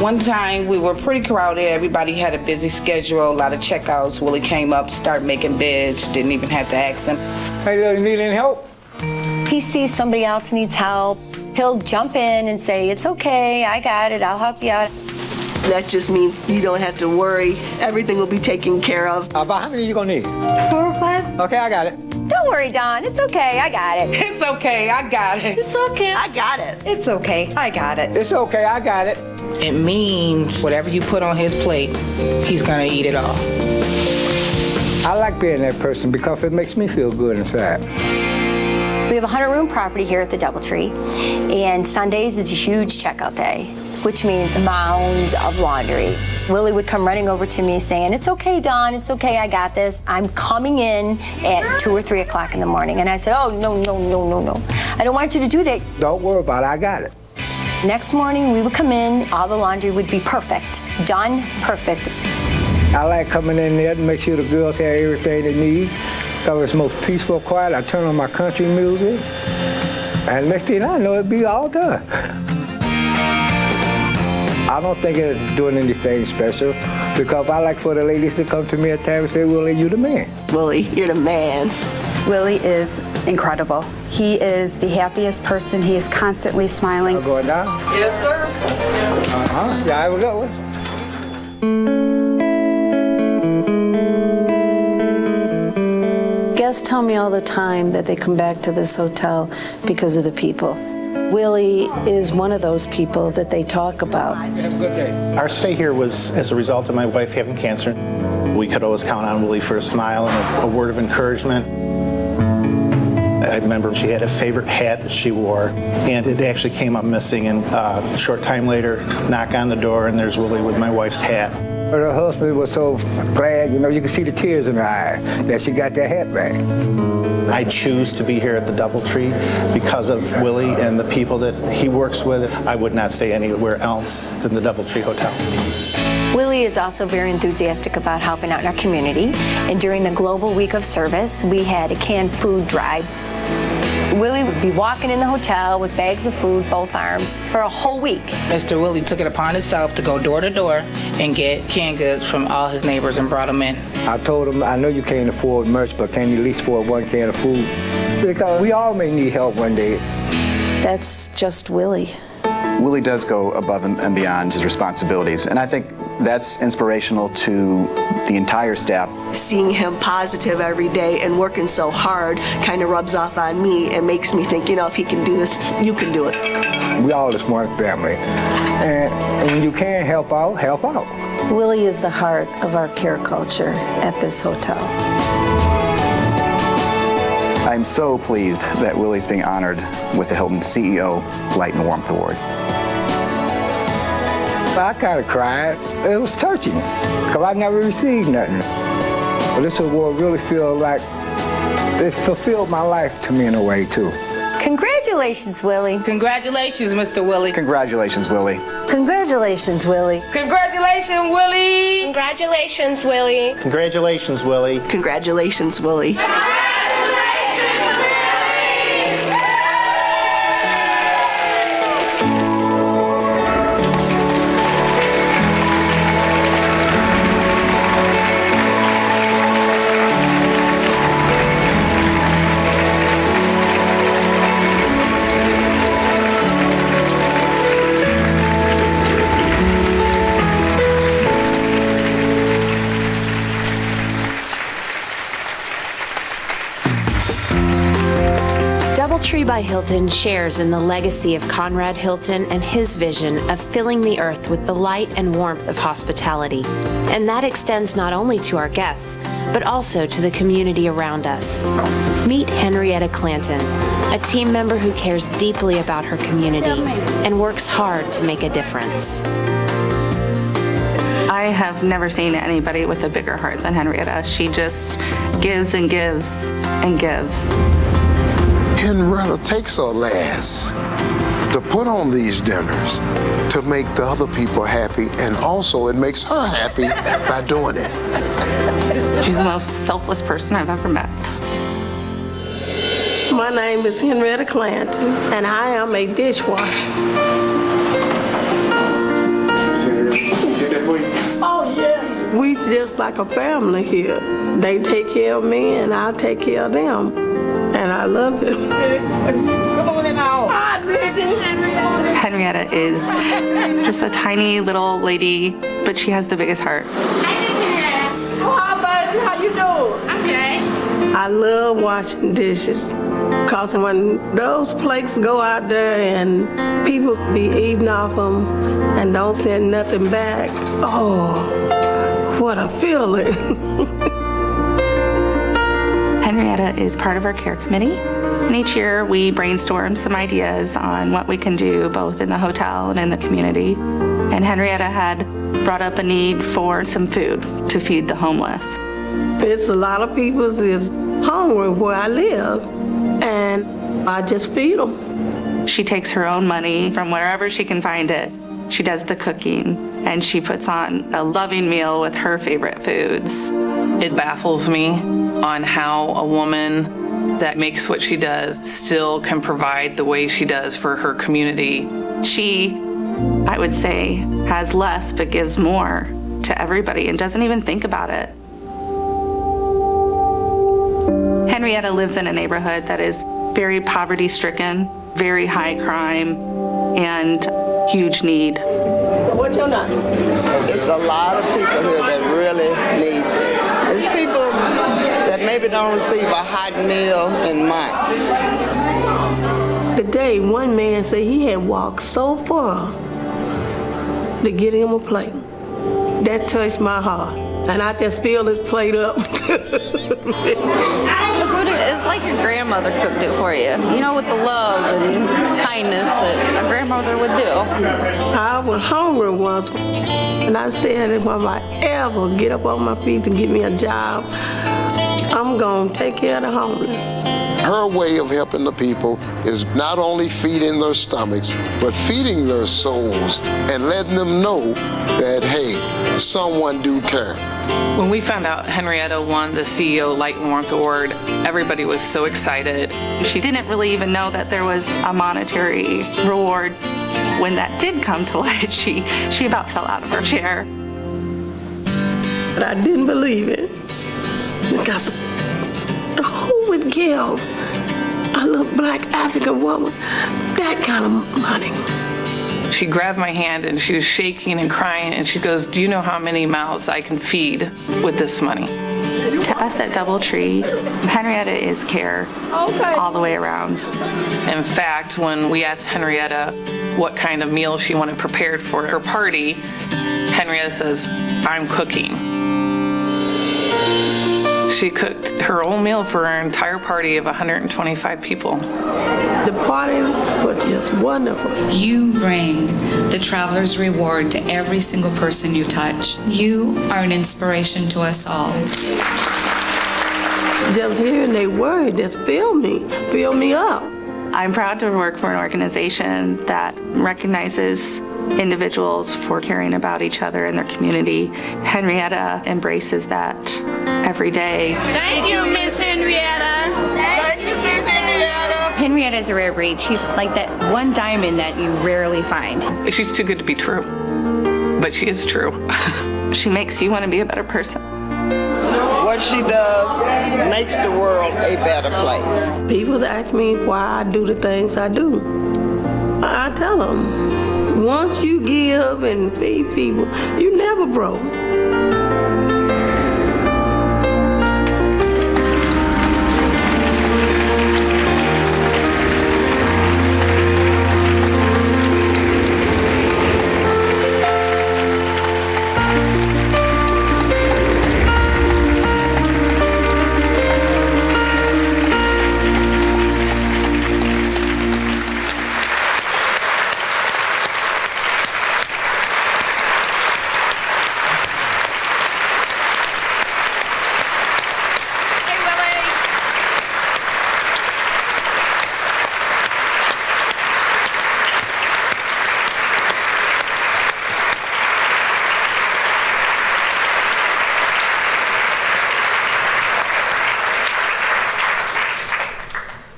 S11: One time we were pretty crowded, everybody had a busy schedule, a lot of checkouts. Willie came up, started making bids, didn't even have to ask him.
S9: Hey, you need any help?
S10: He sees somebody else needs help, he'll jump in and say, "It's okay, I got it, I'll help you out."
S12: That just means you don't have to worry. Everything will be taken care of.
S9: About how many you gonna need?
S10: 4 or 5.
S9: Okay, I got it.
S10: Don't worry, Don. It's okay. I got it.
S11: It's okay, I got it.
S10: It's okay.
S12: I got it.
S10: It's okay. I got it.
S9: It's okay, I got it.
S11: It means whatever you put on his plate, he's gonna eat it all.
S9: I like being that person because it makes me feel good inside.
S10: We have a 100-room property here at the DoubleTree, and Sundays is a huge checkout day, which means mounds of laundry. Willie would come running over to me saying, "It's okay, Dawn, it's okay, I got this. I'm coming in at 2 or 3 o'clock in the morning." And I said, "Oh, no. I don't want you to do that."
S9: Don't worry about it, I got it.
S10: Next morning, we would come in, all the laundry would be perfect. Done, perfect.
S9: I like coming in there to make sure the girls have everything they need. Because it's most peaceful, quiet. I turn on my country music, and next thing I know, it'll be all done. I don't think it's doing anything special because I like for the ladies to come to me at times and say, "Willie, you the man."
S12: Willie, you're the man.
S13: Willie is incredible. He is the happiest person. He is constantly smiling.
S9: Going down?
S12: Yes, sir.
S9: Yeah, have a good one.
S14: Guests tell me all the time that they come back to this hotel because of the people. Willie is one of those people that they talk about.
S9: Have a good day.
S15: Our stay here was as a result of my wife having cancer. We could always count on Willie for a smile and a word of encouragement. I remember she had a favorite hat that she wore, and it actually came up missing. And a short time later, knock on the door, and there's Willie with my wife's hat.
S9: Her husband was so glad, you could see the tears in her eyes that she got that hat back.
S15: I choose to be here at the DoubleTree because of Willie and the people that he works with. I would not stay anywhere else than the DoubleTree Hotel.
S10: Willie is also very enthusiastic about helping out in our community. And during the Global Week of Service, we had a canned food drive. Willie would be walking in the hotel with bags of food, both arms, for a whole week.
S11: Mr. Willie took it upon himself to go door to door and get canned goods from all his neighbors and brought them in.
S9: I told him, I know you can't afford much, but can you at least afford one can of food? Because we all may need help one day.
S14: That's just Willie.
S16: Willie does go above and beyond his responsibilities, and I think that's inspirational to the entire staff.
S12: Seeing him positive every day and working so hard kind of rubs off on me and makes me think, if he can do this, you can do it.
S9: We all just one family. And when you can help out, help out.
S14: Willie is the heart of our care culture at this hotel.
S16: I'm so pleased that Willie's being honored with the Hilton CEO Light and Warmth Award.
S9: I kind of cried. It was touching, because I never received nothing. But this award really feels like it fulfilled my life to me in a way, too.
S10: Congratulations, Willie.
S11: Congratulations, Mr. Willie.
S16: Congratulations, Willie.
S14: Congratulations, Willie.
S11: Congratulations, Willie.
S17: Congratulations, Willie.
S15: Congratulations, Willie.
S12: Congratulations, Willie.
S8: DoubleTree by Hilton shares in the legacy of Conrad Hilton and his vision of filling the earth with the light and warmth of hospitality. And that extends not only to our guests, but also to the community around us. Meet Henrietta Clanton, a team member who cares deeply about her community and works hard to make a difference.
S18: I have never seen anybody with a bigger heart than Henrietta. She just gives and gives and gives.
S19: Henrietta takes her last to put on these dinners to make the other people happy, and also it makes her happy by doing it.
S18: She's the most selfless person I've ever met.
S20: My name is Henrietta Clanton, and I am a dishwasher. Oh, yeah. We just like a family here. They take care of me, and I take care of them. And I love it. Come on in now.
S18: Henrietta is just a tiny little lady, but she has the biggest heart.
S20: Hi, baby. How you doing? I'm good. I love washing dishes. Because when those plates go out there and people be eating off them and don't send nothing back, oh, what a feeling.
S18: Henrietta is part of our care committee, and each year we brainstorm some ideas on what we can do both in the hotel and in the community. And Henrietta had brought up a need for some food to feed the homeless.
S20: It's a lot of people is hungry where I live, and I just feed them.
S18: She takes her own money from wherever she can find it. She does the cooking, and she puts on a loving meal with her favorite foods.
S21: It baffles me on how a woman that makes what she does still can provide the way she does for her community.
S18: She, I would say, has less but gives more to everybody and doesn't even think about it. Henrietta lives in a neighborhood that is very poverty-stricken, very high crime, and huge need.
S20: What What's your name?
S1: It's a lot of people here that really need this. It's people that maybe don't receive a hot meal in months.
S20: Today, one man said he had walked so far to get him a plate. That touched my heart. And I just filled his plate up.
S22: The food is like your grandmother cooked it for you. You know, with the love and kindness that a grandmother would do.
S20: I was hungry once, and I said if I ever get up on my feet and get me a job, I'm gonna take care of the homeless.
S19: Her way of helping the people is not only feeding their stomachs, but feeding their souls and letting them know that, hey, someone do care.
S21: When we found out Henrietta won the CEO Light and Warmth Award, everybody was so excited.
S18: She didn't really even know that there was a monetary reward. When that did come to light, she about fell out of her chair.
S20: But I didn't believe it, because who would give a little black African woman that kind of money?
S21: She grabbed my hand and she was shaking and crying, and she goes, "Do you know how many mouths I can feed with this money?"
S18: To us at DoubleTree, Henrietta is care all the way around.
S21: In fact, when we asked Henrietta what kind of meal she wanted prepared for her party, Henrietta says, "I'm cooking." She cooked her own meal for her entire party of 125 people.
S20: The party was just wonderful.
S23: You bring the Traveler's Reward to every single person you touch. You are an inspiration to us all.
S20: Just hearing their word just filled me up.
S18: I'm proud to work for an organization that recognizes individuals for caring about each other and their community. Henrietta embraces that every day.
S17: Thank you, Miss Henrietta. Thank you, Miss Henrietta.
S24: Henrietta is a rare breed. She's like that one diamond that you rarely find.
S21: She's too good to be true, but she is true.
S18: She makes you want to be a better person.
S1: What she does makes the world a better place.
S20: People ask me why I do the things I do. I tell them, once you give and feed people, you never broke.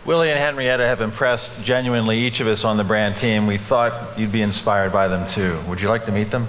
S4: Willie and Henrietta have impressed genuinely each of us on the brand team. We thought you'd be inspired by them too. Would you like to meet them?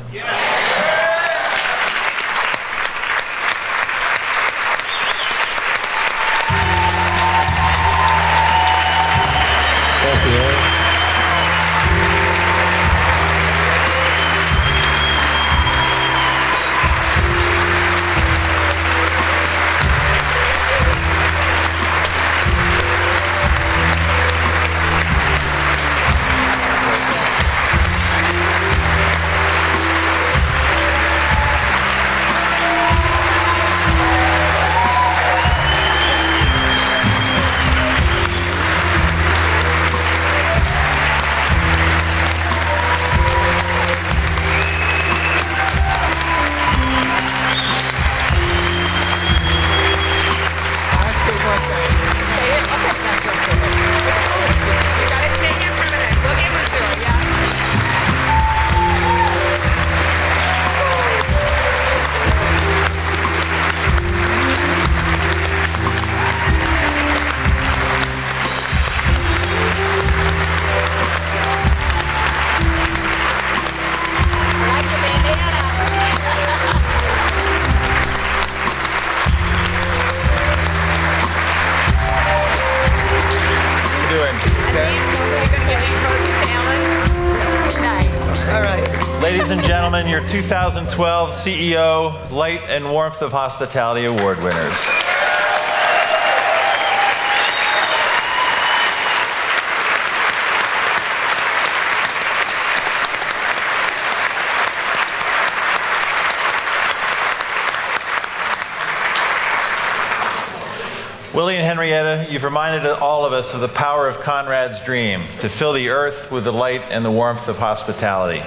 S7: Nice. All right.
S4: Ladies and gentlemen, your 2012 CEO Light and Warmth of Hospitality Award winners. Willie and Henrietta, you've reminded all of us of the power of Conrad's dream to fill the earth with the light and the warmth of hospitality.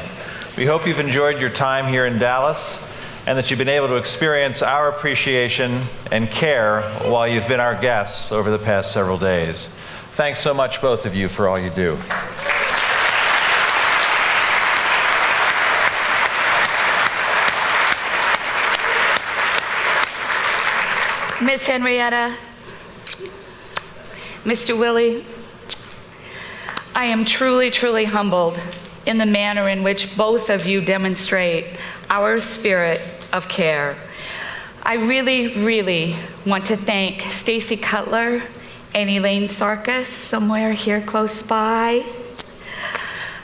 S4: We hope you've enjoyed your time here in Dallas and that you've been able to experience our appreciation and care while you've been our guests over the past several days. Thanks so much, both of you, for all you do.
S7: Miss Henrietta, Mr. Willie, I am truly, truly humbled in the manner in which both of you demonstrate our spirit of care. I really, really want to thank Stacy Cutler and Elaine Sarkis, somewhere here close by,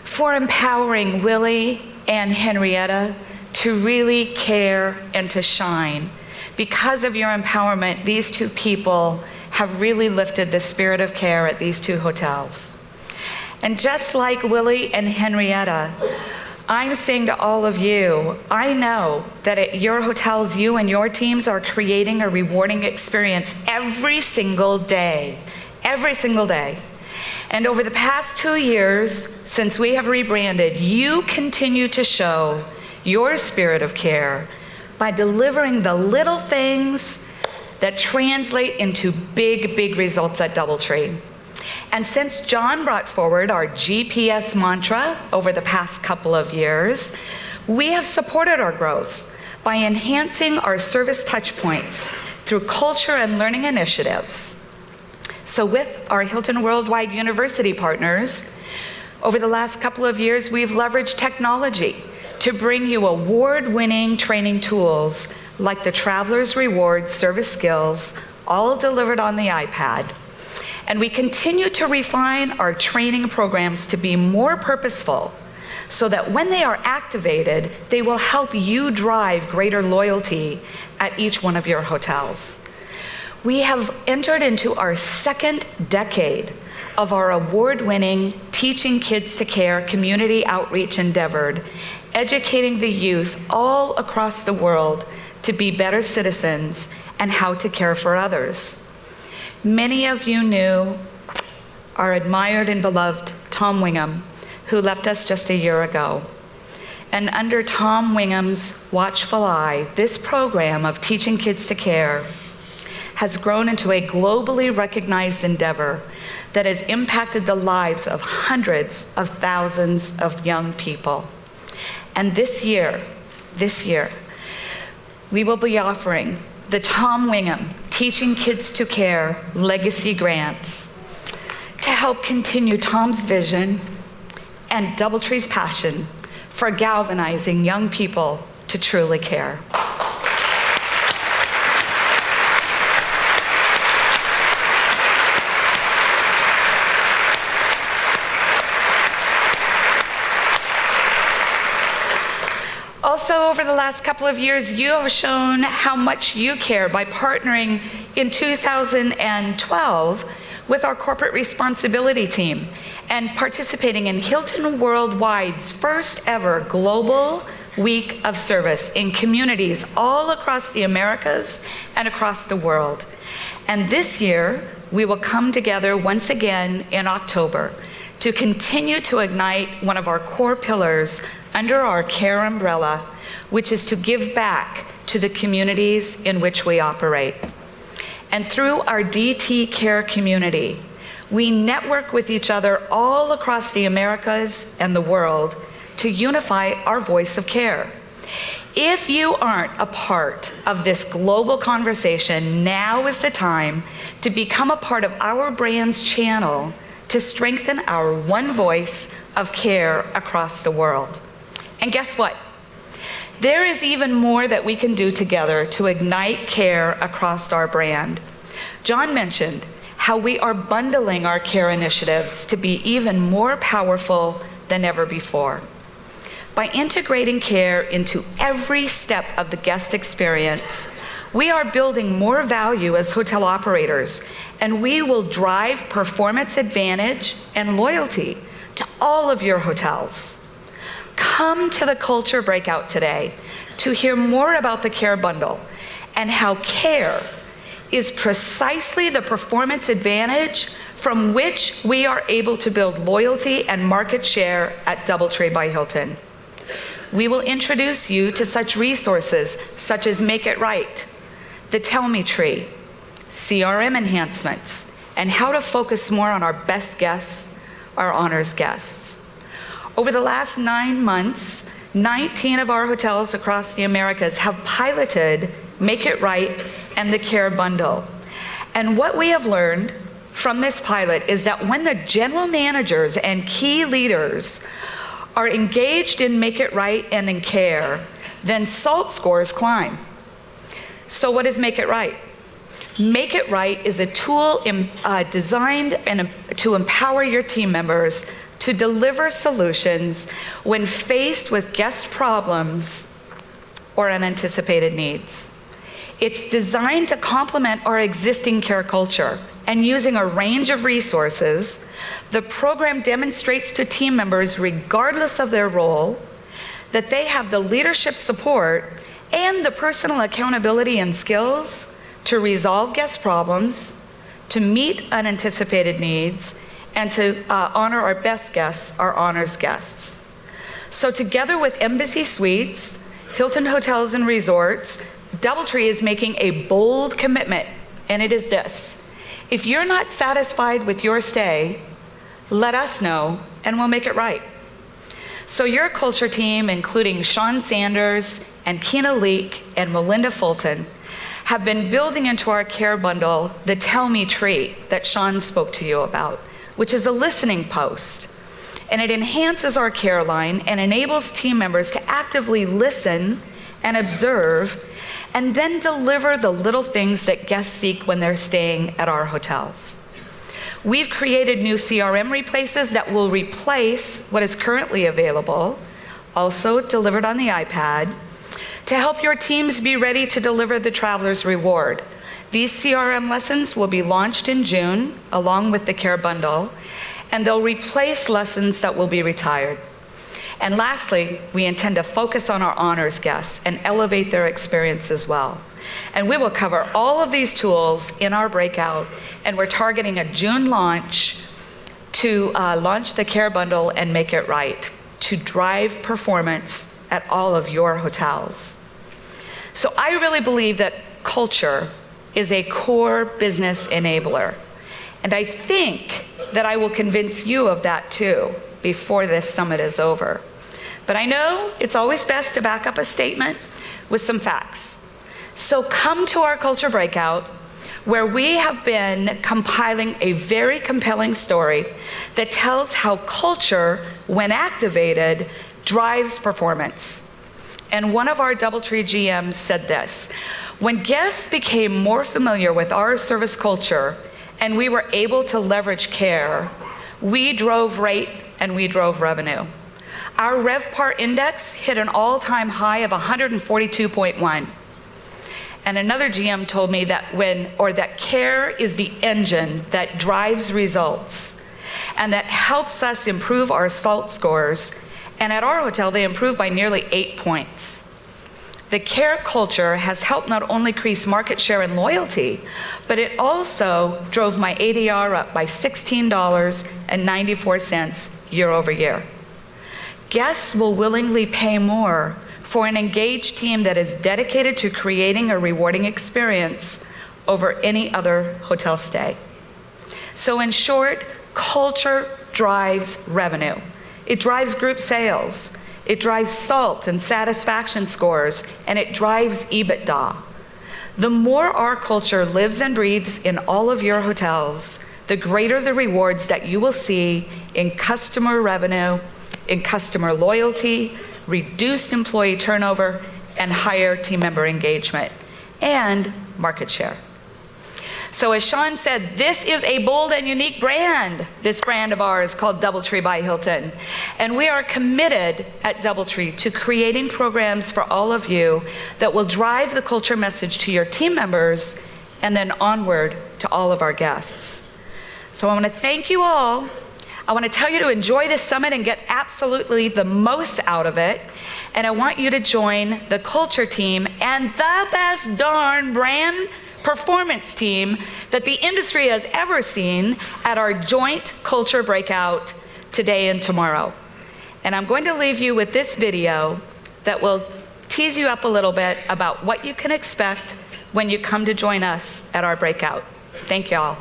S7: for empowering Willie and Henrietta to really care and to shine. Because of your empowerment, these two people have really lifted the spirit of care at these two hotels. And just like Willie and Henrietta, I'm saying to all of you, I know that at your hotels, you and your teams are creating a rewarding experience every single day, every single day. And over the past 2 years, since we have rebranded, you continue to show your spirit of care by delivering the little things that translate into big, big results at DoubleTree. And since John brought forward our GPS mantra over the past couple of years, we have supported our growth by enhancing our service touch points through culture and learning initiatives. So with our Hilton Worldwide University partners, over the last couple of years, we've leveraged technology to bring you award-winning training tools like the Traveler's Reward Service Skills, all delivered on the iPad. And we continue to refine our training programs to be more purposeful so that when they are activated, they will help you drive greater loyalty at each one of your hotels. We have entered into our second decade of our award-winning Teaching Kids to Care community outreach endeavor, educating the youth all across the world to be better citizens and how to care for others. Many of you knew our admired and beloved Tom Wingham, who left us just a year ago. And under Tom Wingham's watchful eye, this program of Teaching Kids to Care has grown into a globally recognized endeavor that has impacted the lives of hundreds of thousands of young people. And this year, we will be offering the Tom Wingham Teaching Kids to Care Legacy Grants to help continue Tom's vision and DoubleTree's passion for galvanizing young people to truly care. Also, over the last couple of years, you have shown how much you care by partnering in 2012 with our corporate responsibility team and participating in Hilton Worldwide's first ever global week of service in communities all across the Americas and across the world. And this year, we will come together once again in October to continue to ignite one of our core pillars under our care umbrella, which is to give back to the communities in which we operate. And through our DT Care community, we network with each other all across the Americas and the world to unify our voice of care. If you aren't a part of this global conversation, now is the time to become a part of our brand's channel to strengthen our one voice of care across the world. And guess what? There is even more that we can do together to ignite care across our brand. John mentioned how we are bundling our care initiatives to be even more powerful than ever before. By integrating care into every step of the guest experience, we are building more value as hotel operators, and we will drive performance advantage and loyalty to all of your hotels. Come to the Culture Breakout today to hear more about the Care Bundle and how care is precisely the performance advantage from which we are able to build loyalty and market share at DoubleTree by Hilton. We will introduce you to such resources such as Make It Right, the Tell Me Tree, CRM enhancements, and how to focus more on our best guests, our honors guests. Over the last 9 months, 19 of our hotels across the Americas have piloted Make It Right and the Care Bundle. And what we have learned from this pilot is that when the general managers and key leaders are engaged in Make It Right and in care, then SALT scores climb. So what is Make It Right? Make It Right is a tool designed to empower your team members to deliver solutions when faced with guest problems or unanticipated needs. It's designed to complement our existing care culture, and using a range of resources, the program demonstrates to team members, regardless of their role, that they have the leadership support and the personal accountability and skills to resolve guest problems, to meet unanticipated needs, and to honor our best guests, our honors guests. So together with Embassy Suites, Hilton Hotels and Resorts, DoubleTree is making a bold commitment, and it is this: if you're not satisfied with your stay, let us know and we'll make it right. So your culture team, including Sean Sanders and Keena Leak and Melinda Fulton, have been building into our care bundle the Tell Me Tree that Sean spoke to you about, which is a listening post. And it enhances our care line and enables team members to actively listen and observe, and then deliver the little things that guests seek when they're staying at our hotels. We've created new CRM replaces that will replace what is currently available, also delivered on the iPad, to help your teams be ready to deliver the Traveler's Reward. These CRM lessons will be launched in June, along with the Care Bundle, and they'll replace lessons that will be retired. And lastly, we intend to focus on our honors guests and elevate their experience as well. And we will cover all of these tools in our breakout, and we're targeting a June launch to launch the Care Bundle and Make It Right to drive performance at all of your hotels. So I really believe that culture is a core business enabler. And I think that I will convince you of that too before this summit is over. But I know it's always best to back up a statement with some facts. So come to our culture breakout, where we have been compiling a very compelling story that tells how culture, when activated, drives performance. And one of our DoubleTree GMs said this: when guests became more familiar with our service culture and we were able to leverage care, we drove rate and we drove revenue. Our RevPAR index hit an all-time high of 142.1. And another GM told me that care is the engine that drives results and that helps us improve our SALT scores. And at our hotel, they improved by nearly 8 points. The care culture has helped not only increase market share and loyalty, but it also drove my ADR up by $16.94 year over year. Guests will willingly pay more for an engaged team that is dedicated to creating a rewarding experience over any other hotel stay. So in short, culture drives revenue. It drives group sales. It drives SALT and satisfaction scores, and it drives EBITDA. The more our culture lives and breathes in all of your hotels, the greater the rewards that you will see in customer revenue, in customer loyalty, reduced employee turnover, and higher team member engagement, and market share. So as Sean said, this is a bold and unique brand, this brand of ours called DoubleTree by Hilton. And we are committed at DoubleTree to creating programs for all of you that will drive the culture message to your team members and then onward to all of our guests. So I want to thank you all. I want to tell you to enjoy this summit and get absolutely the most out of it. And I want you to join the culture team and the best darn brand performance team that the industry has ever seen at our joint culture breakout today and tomorrow. And I'm going to leave you with this video that will tease you up a little bit about what you can expect when you come to join us at our breakout. Thank y'all.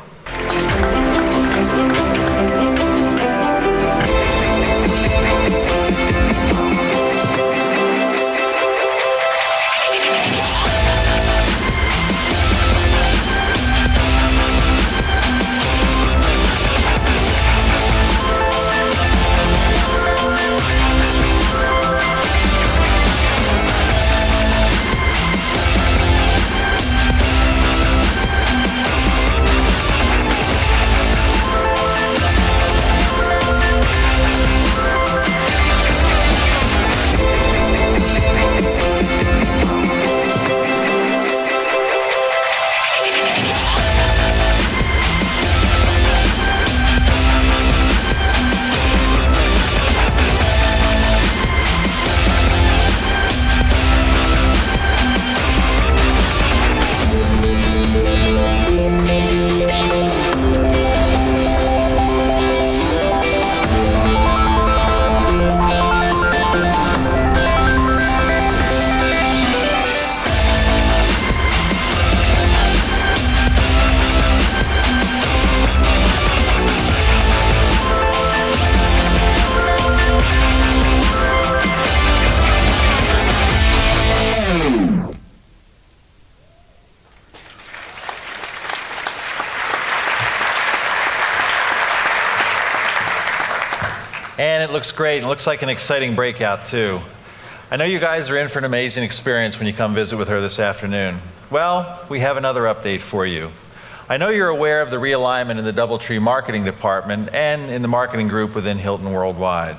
S4: And it looks great. It looks like an exciting breakout, too. I know you guys are in for an amazing experience when you come visit with her this afternoon. Well, we have another update for you. I know you're aware of the realignment in the DoubleTree marketing department and in the marketing group within Hilton Worldwide.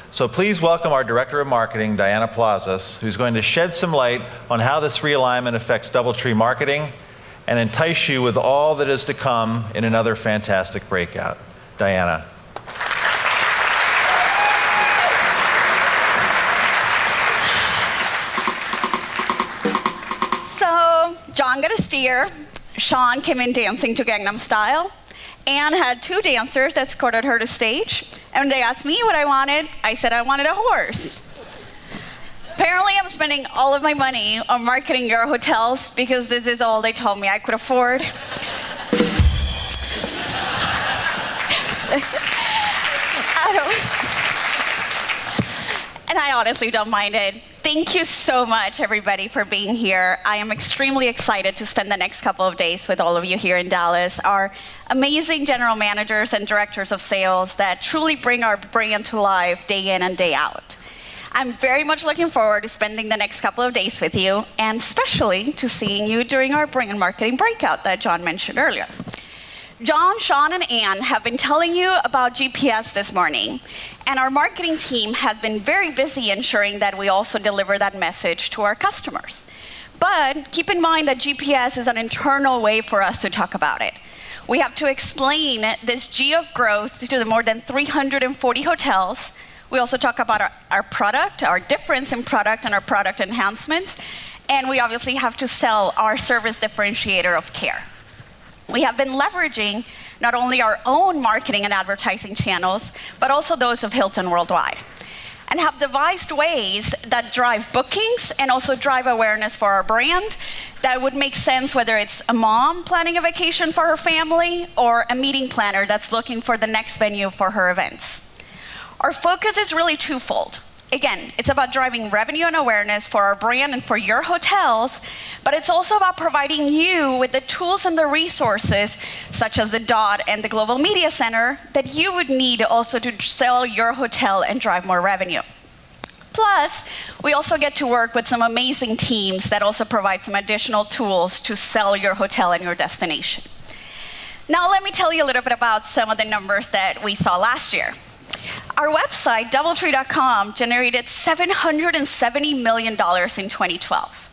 S4: So please welcome our Director of Marketing, Diana Plazas, who's going to shed some light on how this realignment affects DoubleTree marketing and entice you with all that is to come in another fantastic breakout. Diana.
S2: John got a steer, Sean came in dancing to Gangnam Style, Anne had two dancers that escorted her to stage, and when they asked me what I wanted, I said I wanted a horse. Apparently I'm spending all of my money on marketing your hotels because this is all they told me I could afford. And I honestly don't mind it. Thank you so much, everybody, for being here. I am extremely excited to spend the next couple of days with all of you here in Dallas, our amazing general managers and directors of sales that truly bring our brand to life day in and day out. I'm very much looking forward to spending the next couple of days with you, and especially to seeing you during our brand marketing breakout that John mentioned earlier. John, Sean, and Anne have been telling you about GPS this morning, and our marketing team has been very busy ensuring that we also deliver that message to our customers. But keep in mind that GPS is an internal way for us to talk about it. We have to explain this G of growth to the more than 340 hotels. We also talk about our product, our difference in product and our product enhancements, and we obviously have to sell our service differentiator of care. We have been leveraging not only our own marketing and advertising channels, but also those of Hilton Worldwide, and have devised ways that drive bookings and also drive awareness for our brand that would make sense whether it's a mom planning a vacation for her family or a meeting planner that's looking for the next venue for her events. Our focus is really twofold. Again, it's about driving revenue and awareness for our brand and for your hotels, but it's also about providing you with the tools and the resources, such as the DOT and the Global Media Center, that you would need also to sell your hotel and drive more revenue. Plus, we also get to work with some amazing teams that also provide some additional tools to sell your hotel and your destination. Now let me tell you a little bit about some of the numbers that we saw last year. Our website, DoubleTree.com, generated $770 million in 2012.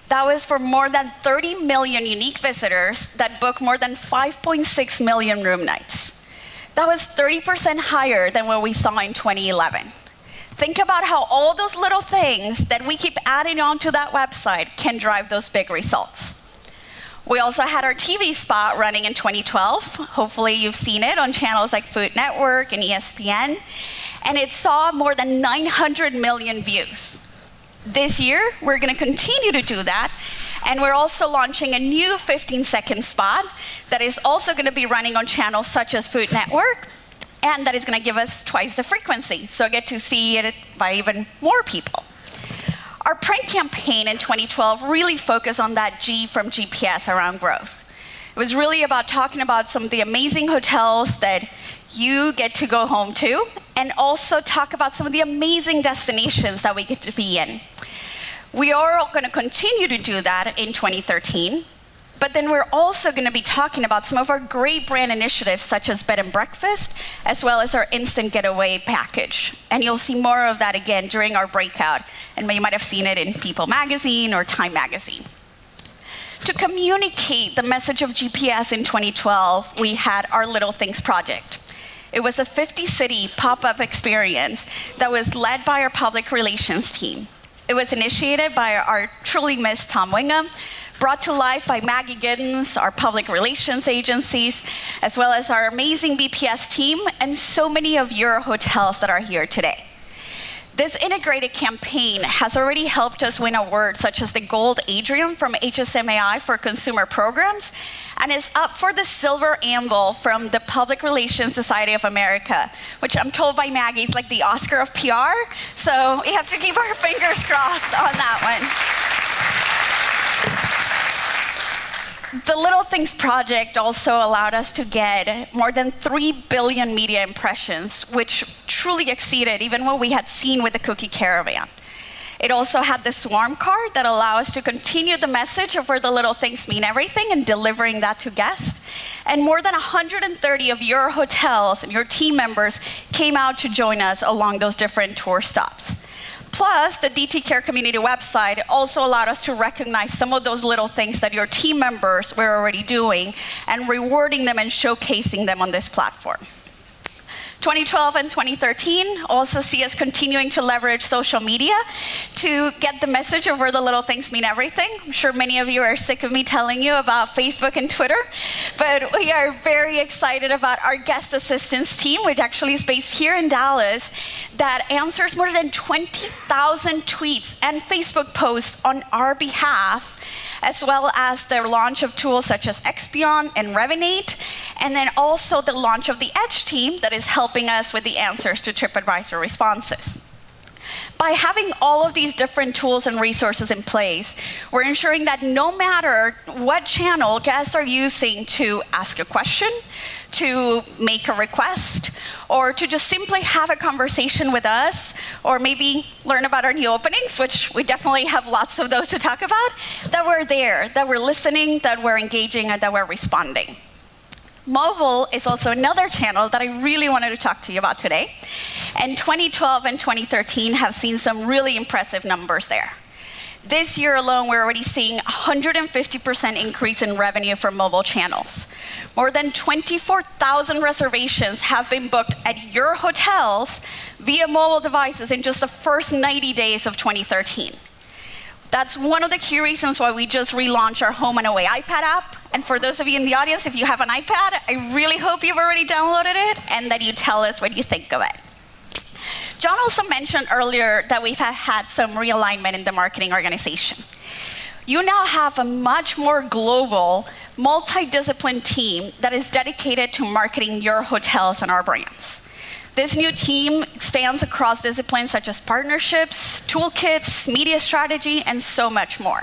S2: That was for more than 30 million unique visitors that booked more than 5.6 million room nights. That was 30% higher than what we saw in 2011. Think about how all those little things that we keep adding on to that website can drive those big results. We also had our TV spot running in 2012. Hopefully you've seen it on channels like Food Network and ESPN. And it saw more than 900 million views. This year, we're going to continue to do that. And we're also launching a new 15-second spot that is also going to be running on channels such as Food Network. And that is going to give us twice the frequency. So get to see it by even more people. Our print campaign in 2012 really focused on that G from GPS around growth. It was really about talking about some of the amazing hotels that you get to go home to, and also talk about some of the amazing destinations that we get to be in. We are going to continue to do that in 2013, but then we're also going to be talking about some of our great brand initiatives, such as bed and breakfast, as well as our instant getaway package. And you'll see more of that again during our breakout, and you might have seen it in People Magazine or Time Magazine. To communicate the message of GPS in 2012, we had our Little Things project. It was a 50-city pop-up experience that was led by our public relations team. It was initiated by our truly missed Tom Wingham, brought to life by Maggie Giddens, our public relations agencies, as well as our amazing BPS team, and so many of your hotels that are here today. This integrated campaign has already helped us win awards such as the Gold Adrian from HSMAI for consumer programs, and is up for the Silver Anvil from the Public Relations Society of America, which I'm told by Maggie is like the Oscar of PR, so we have to keep our fingers crossed on that one. The Little Things project also allowed us to get more than 3 billion media impressions, which truly exceeded even what we had seen with the Cookie Caravan. It also had the Swarm card that allowed us to continue the message of where the little things mean everything and delivering that to guests. And more than 130 of your hotels and your team members came out to join us along those different tour stops. Plus, the DT Care Community website also allowed us to recognize some of those little things that your team members were already doing and rewarding them and showcasing them on this platform. 2012 and 2013 also see us continuing to leverage social media to get the message of where the little things mean everything. I'm sure many of you are sick of me telling you about Facebook and Twitter, but we are very excited about our guest assistance team, which actually is based here in Dallas, that answers more than 20,000 tweets and Facebook posts on our behalf, as well as the launch of tools such as Expion and Revenate, and then also the launch of the Edge team that is helping us with the answers to TripAdvisor responses. By having all of these different tools and resources in place, we're ensuring that no matter what channel guests are using to ask a question, to make a request, or to just simply have a conversation with us, or maybe learn about our new openings, which we definitely have lots of those to talk about, that we're there, that we're listening, that we're engaging, and that we're responding. Mobile is also another channel that I really wanted to talk to you about today. And 2012 and 2013 have seen some really impressive numbers there. This year alone, we're already seeing 150% increase in revenue for mobile channels. More than 24,000 reservations have been booked at your hotels via mobile devices in just the first 90 days of 2013. That's one of the key reasons why we just relaunched our Home and Away iPad app. And for those of you in the audience, if you have an iPad, I really hope you've already downloaded it and that you tell us what you think of it. John also mentioned earlier that we've had some realignment in the marketing organization. You now have a much more global, multidisciplinary team that is dedicated to marketing your hotels and our brands. This new team spans across disciplines such as partnerships, toolkits, media strategy, and so much more.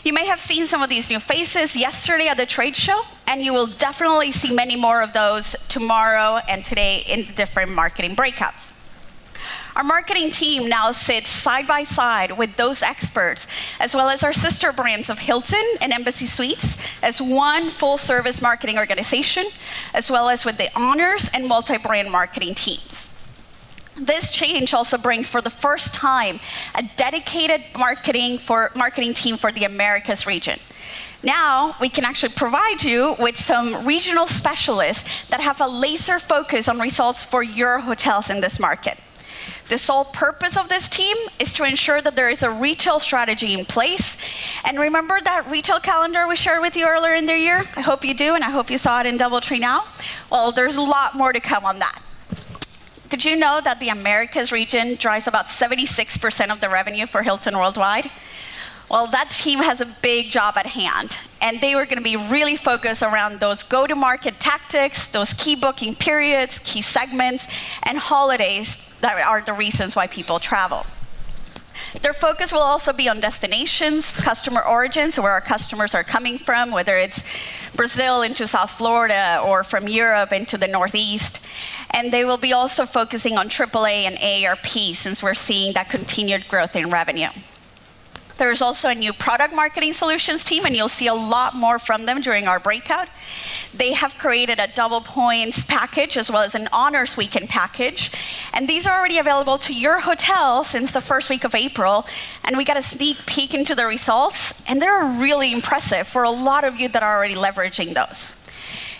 S2: You may have seen some of these new faces yesterday at the trade show, and you will definitely see many more of those tomorrow and today in the different marketing breakouts. Our marketing team now sits side by side with those experts, as well as our sister brands of Hilton and Embassy Suites, as one full-service marketing organization, as well as with the honors and multi-brand marketing teams. This change also brings, for the first time, a dedicated marketing team for the Americas region. Now, we can actually provide you with some regional specialists that have a laser focus on results for your hotels in this market. The sole purpose of this team is to ensure that there is a retail strategy in place. And remember that retail calendar we shared with you earlier in the year? I hope you do, and I hope you saw it in DoubleTree now. Well, there's a lot more to come on that. Did you know that the Americas region drives about 76% of the revenue for Hilton worldwide? Well, that team has a big job at hand, and they were going to be really focused around those go-to-market tactics, those key booking periods, key segments, and holidays that are the reasons why people travel. Their focus will also be on destinations, customer origins, where our customers are coming from, whether it's Brazil into South Florida or from Europe into the Northeast. And they will be also focusing on AAA and AARP, since we're seeing that continued growth in revenue. There's also a new product marketing solutions team, and you'll see a lot more from them during our breakout. They have created a double points package as well as an honors weekend package. And these are already available to your hotel since the first week of April. And we got a sneak peek into the results, and they're really impressive for a lot of you that are already leveraging those.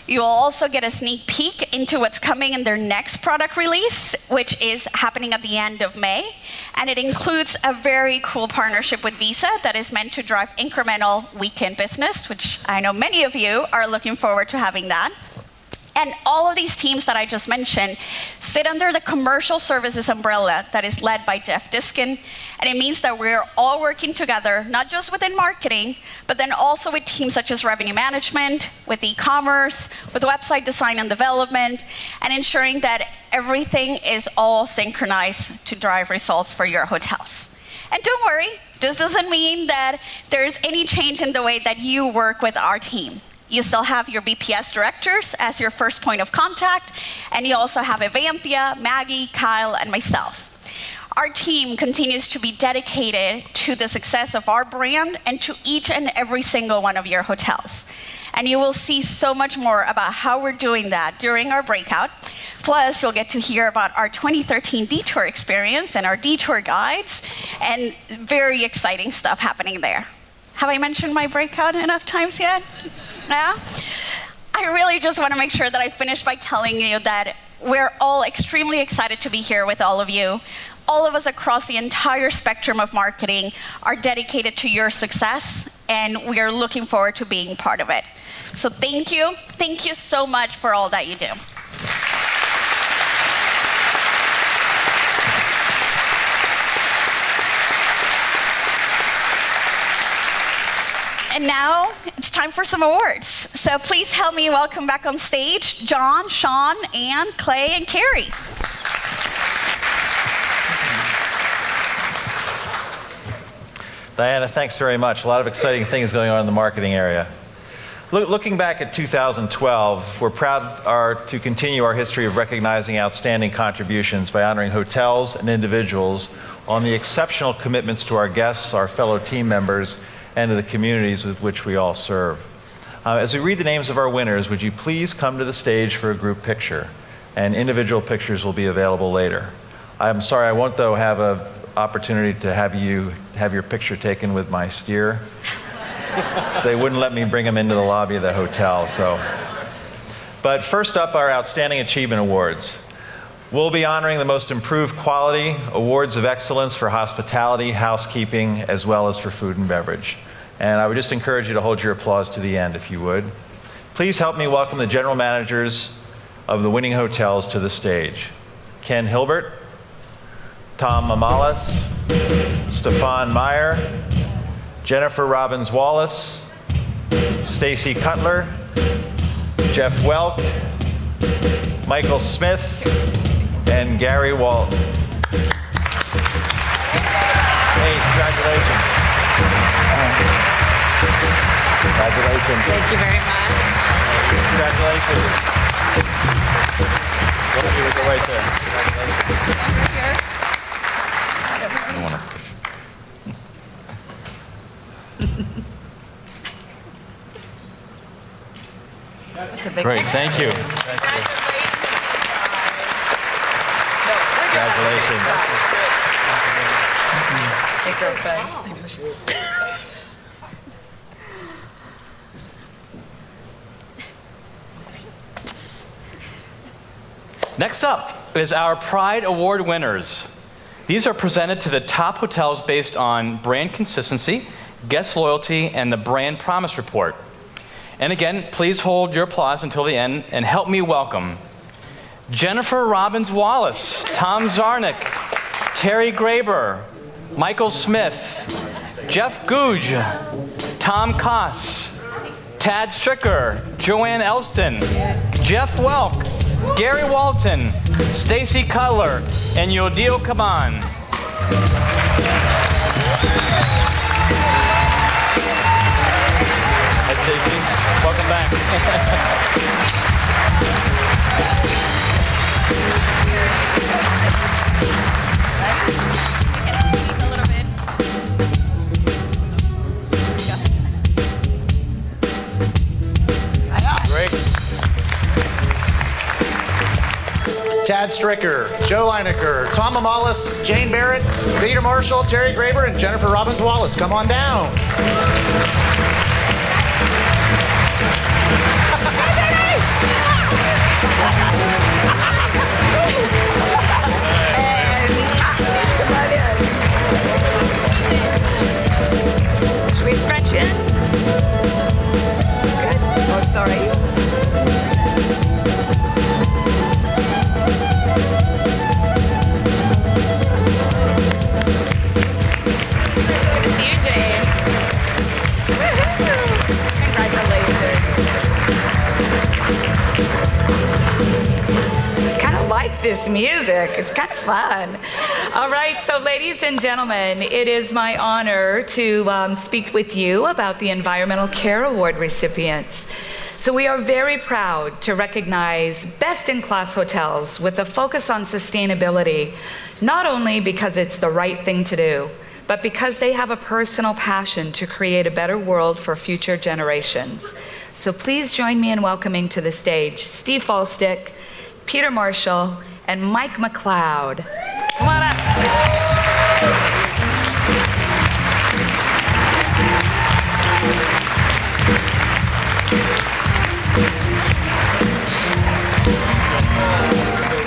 S2: You'll also get a sneak peek into what's coming in their next product release, which is happening at the end of May. And it includes a very cool partnership with Visa that is meant to drive incremental weekend business, which I know many of you are looking forward to having that. And all of these teams that I just mentioned sit under the commercial services umbrella that is led by Jeff Diskin. And it means that we're all working together, not just within marketing, but then also with teams such as revenue management, with e-commerce, with website design and development, and ensuring that everything is all synchronized to drive results for your hotels. And don't worry, this doesn't mean that there's any change in the way that you work with our team. You still have your BPS directors as your first point of contact, and you also have Evanthia, Maggie, Kyle, and myself. Our team continues to be dedicated to the success of our brand and to each and every single one of your hotels. And you will see so much more about how we're doing that during our breakout. Plus, you'll get to hear about our 2013 detour experience and our detour guides, and very exciting stuff happening there. Have I mentioned my breakout enough times yet? Yeah? I really just want to make sure that I finish by telling you that we're all extremely excited to be here with all of you. All of us across the entire spectrum of marketing are dedicated to your success, and we are looking forward to being part of it. So thank you. Thank you so much for all that you do. And now it's time for some awards. So please help me welcome back on stage John, Sean, Ann, Clay, and Carrie.
S4: Diana, thanks very much. A lot of exciting things going on in the marketing area. Looking back at 2012, we're proud to continue our history of recognizing outstanding contributions by honoring hotels and individuals on the exceptional commitments to our guests, our fellow team members, and to the communities with which we all serve. As we read the names of our winners, would you please come to the stage for a group picture? And individual pictures will be available later. I'm sorry, I won't, though, have an opportunity to have you have your picture taken with my steer. They wouldn't let me bring him into the lobby of the hotel, so. But first up, our Outstanding Achievement Awards. We'll be honoring the most improved quality, awards of excellence for hospitality, housekeeping, as well as for food and beverage. And I would just encourage you to hold your applause to the end, if you would. Please help me welcome the general managers of the winning hotels to the stage. Ken Hilbert, Tom Mamalis, Stefan Meyer, Jennifer Robbins Wallace, Stacy Cutler, Jeff Welk, Michael Smith, and Gary Walton. Hey, congratulations. Congratulations.
S3: Thank you very much.
S4: Congratulations. One of you will go right there. Congratulations.
S7: That's a big
S4: Great,
S7: picture.
S4: thank you. Congratulations.
S7: Hey, girlfriend. I know she is.
S3: Next up is our Pride Award winners. These are presented to the top hotels based on brand consistency, guest loyalty, and the brand promise report. And again, please hold your applause until the end and help me welcome Jennifer Robbins Wallace, Tom Zarnick, Terry Graber, Michael Smith, Jeff Googe, Tom Koss, Tad Stricker, Joanne Elston, Jeff Welk, Gary Walton, Stacy Cutler, and Yodil Kaban. Hi, Stacy. Welcome back.
S4: Great.
S5: Tad Stricker, Joe Lineker, Tom Amalis, Jane Barrett, Peter Marshall, Terry Graber, and Jennifer Robbins Wallace. Come on down.
S7: Should we scrunch in? Good. Oh, sorry. See you, Jane. Woohoo! Congratulations. Kind of like this music. It's kind of fun. All right, so ladies and gentlemen, it is my honor to speak with you about the Environmental Care Award recipients. So we are very proud to recognize best-in-class hotels with a focus on sustainability, not only because it's the right thing to do, but because they have a personal passion to create a better world for future generations. So please join me in welcoming to the stage Steve Falstick, Peter Marshall, and Mike McLeod. Come on up.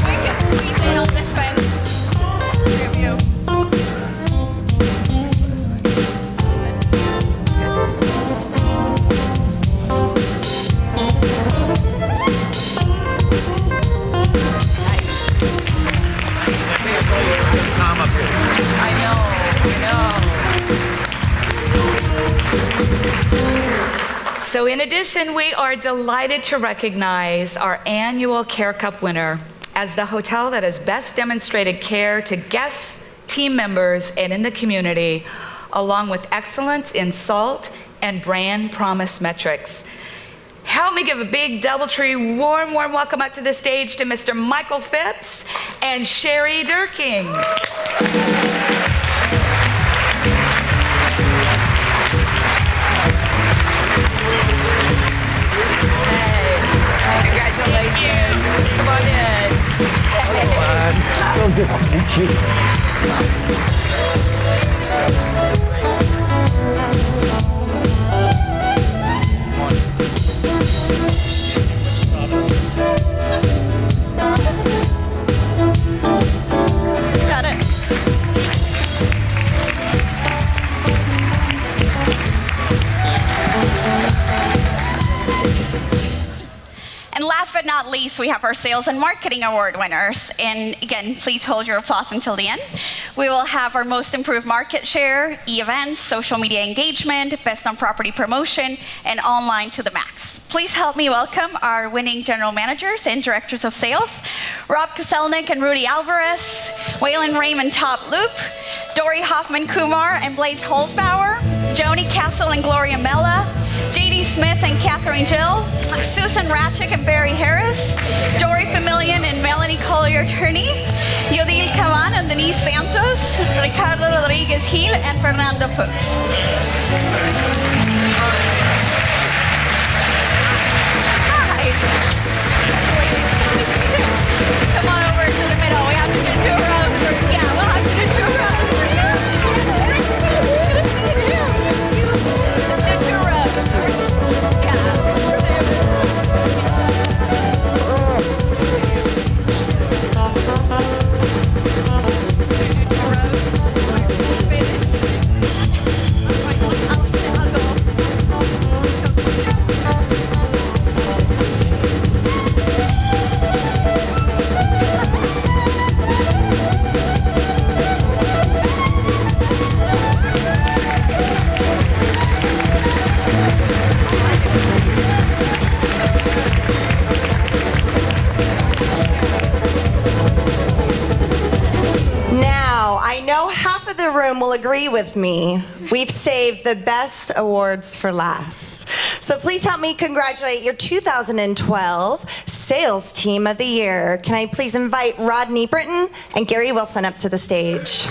S2: We can squeeze in on this one. Three of you.
S4: There's Tom up here.
S7: I know. So in addition, we are delighted to recognize our annual Care Cup winner as the hotel that has best demonstrated care to guests, team members, and in the community, along with excellence in SALT and brand promise metrics. Help me give a big DoubleTree warm welcome up to the stage to Mr. Michael Phipps and Sherry Durking. Congratulations. Come on in.
S2: Got it. And last but not least, we have our Sales and Marketing Award winners. And again, please hold your applause until the end. We will have our Most Improved Market Share, e-events, social media engagement, Best on Property Promotion, and online to the max. Please help me welcome our winning general managers and directors of sales, Rob Koselnik and Rudy Alvarez, Waylon Raymond Top Loop, Dory Hoffman Kumar and Blaze Holzbauer, Joni Castle and Gloria Mella, J.D. Smith and Catherine Jill, Susan Ratchick and Barry Harris, Dory Familian and Melanie Collier Turney, Yodil Kaman and Denise Santos, Ricardo Rodriguez Gil and Fernando Fuchs. Hi. Come on over to the middle. We have to do 2 rows. Yeah, we'll have to do 2 rows. Let's do 2 rows.
S6: Now, I know half of the room will agree with me. We've saved the best awards for last. So please help me congratulate your 2012 Sales Team of the Year. Can I please invite Rodney Britton and Gary Wilson up to the stage?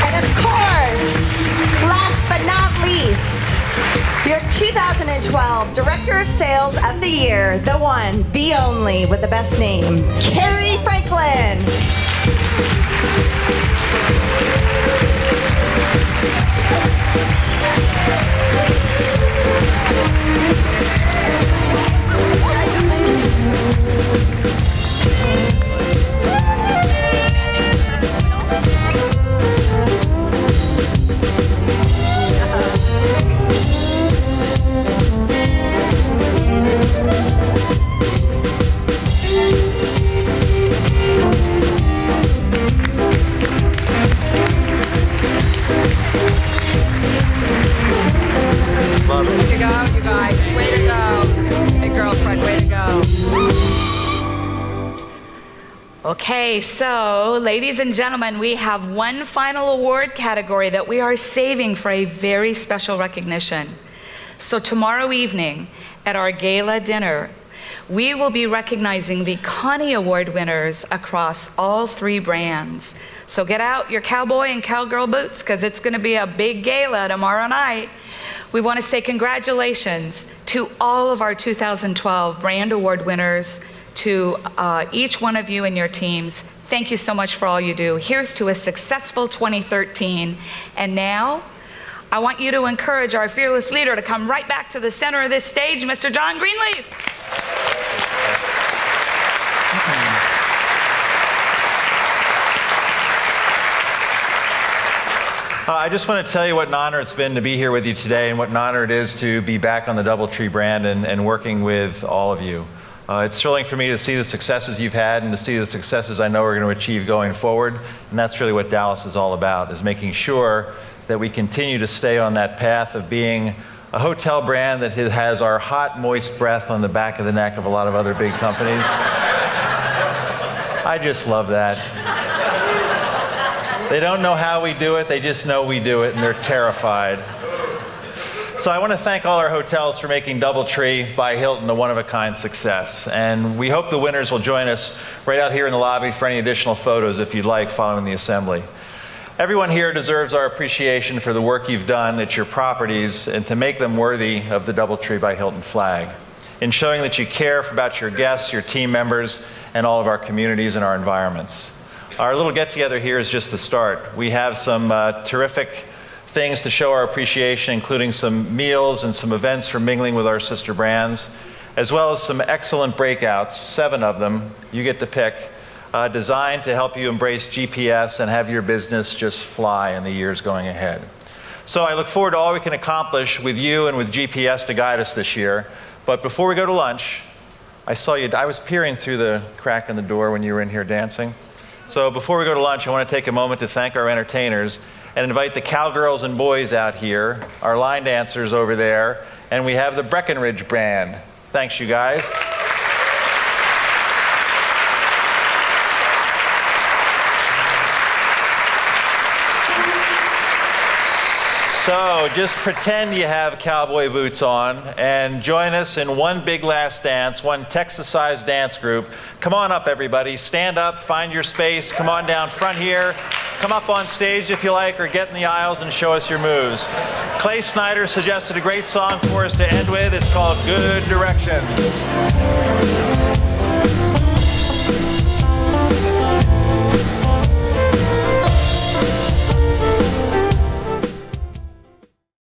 S6: And of course, last but not least, your 2012 Director of Sales of the Year, the one, the only, with the best name, Carrie Franklin.
S7: Way to go, you guys. Way to go. Hey, girlfriend, way to go. Okay, so ladies and gentlemen, we have one final award category that we are saving for a very special recognition. So tomorrow evening at our gala dinner, we will be recognizing the Connie Award winners across all 3 brands. So get out your cowboy and cowgirl boots because it's going to be a big gala tomorrow night. We want to say congratulations to all of our 2012 brand award winners, to each one of you and your teams. Thank you so much for all you do. Here's to a successful 2013. And now, I want you to encourage our fearless leader to come right back to the center of this stage, Mr. John Greenleaf.
S4: I just want to tell you what an honor it's been to be here with you today and what an honor it is to be back on the DoubleTree brand and working with all of you. It's thrilling for me to see the successes you've had and to see the successes I know we're going to achieve going forward. And that's really what Dallas is all about, is making sure that we continue to stay on that path of being a hotel brand that has our hot, moist breath on the back of the neck of a lot of other big companies. I just love that. They don't know how we do it, they just know we do it, and they're terrified. So I want to thank all our hotels for making DoubleTree by Hilton a one-of-a-kind success. And we hope the winners will join us right out here in the lobby for any additional photos if you'd like following the assembly. Everyone here deserves our appreciation for the work you've done at your properties and to make them worthy of the DoubleTree by Hilton flag, in showing that you care about your guests, your team members, and all of our communities and our environments. Our little get-together here is just the start. We have some terrific things to show our appreciation, including some meals and some events for mingling with our sister brands, as well as some excellent breakouts, 7 of them, you get to pick, designed to help you embrace GPS and have your business just fly in the years going ahead. So I look forward to all we can accomplish with you and with GPS to guide us this year. But before we go to lunch, I saw you, I was peering through the crack in the door when you were in here dancing. So before we go to lunch, I want to take a moment to thank our entertainers and invite the cowgirls and boys out here, our line dancers over there, and we have the Breckenridge Band. Thanks, you guys. So just pretend you have cowboy boots on and join us in one big last dance, one Texas-sized dance group. Come on up, everybody. Stand up, find your space. Come on down front here. Come up on stage if you like, or get in the aisles and show us your moves. Clay Snyder suggested a great song for us to end with. It's called Good Directions.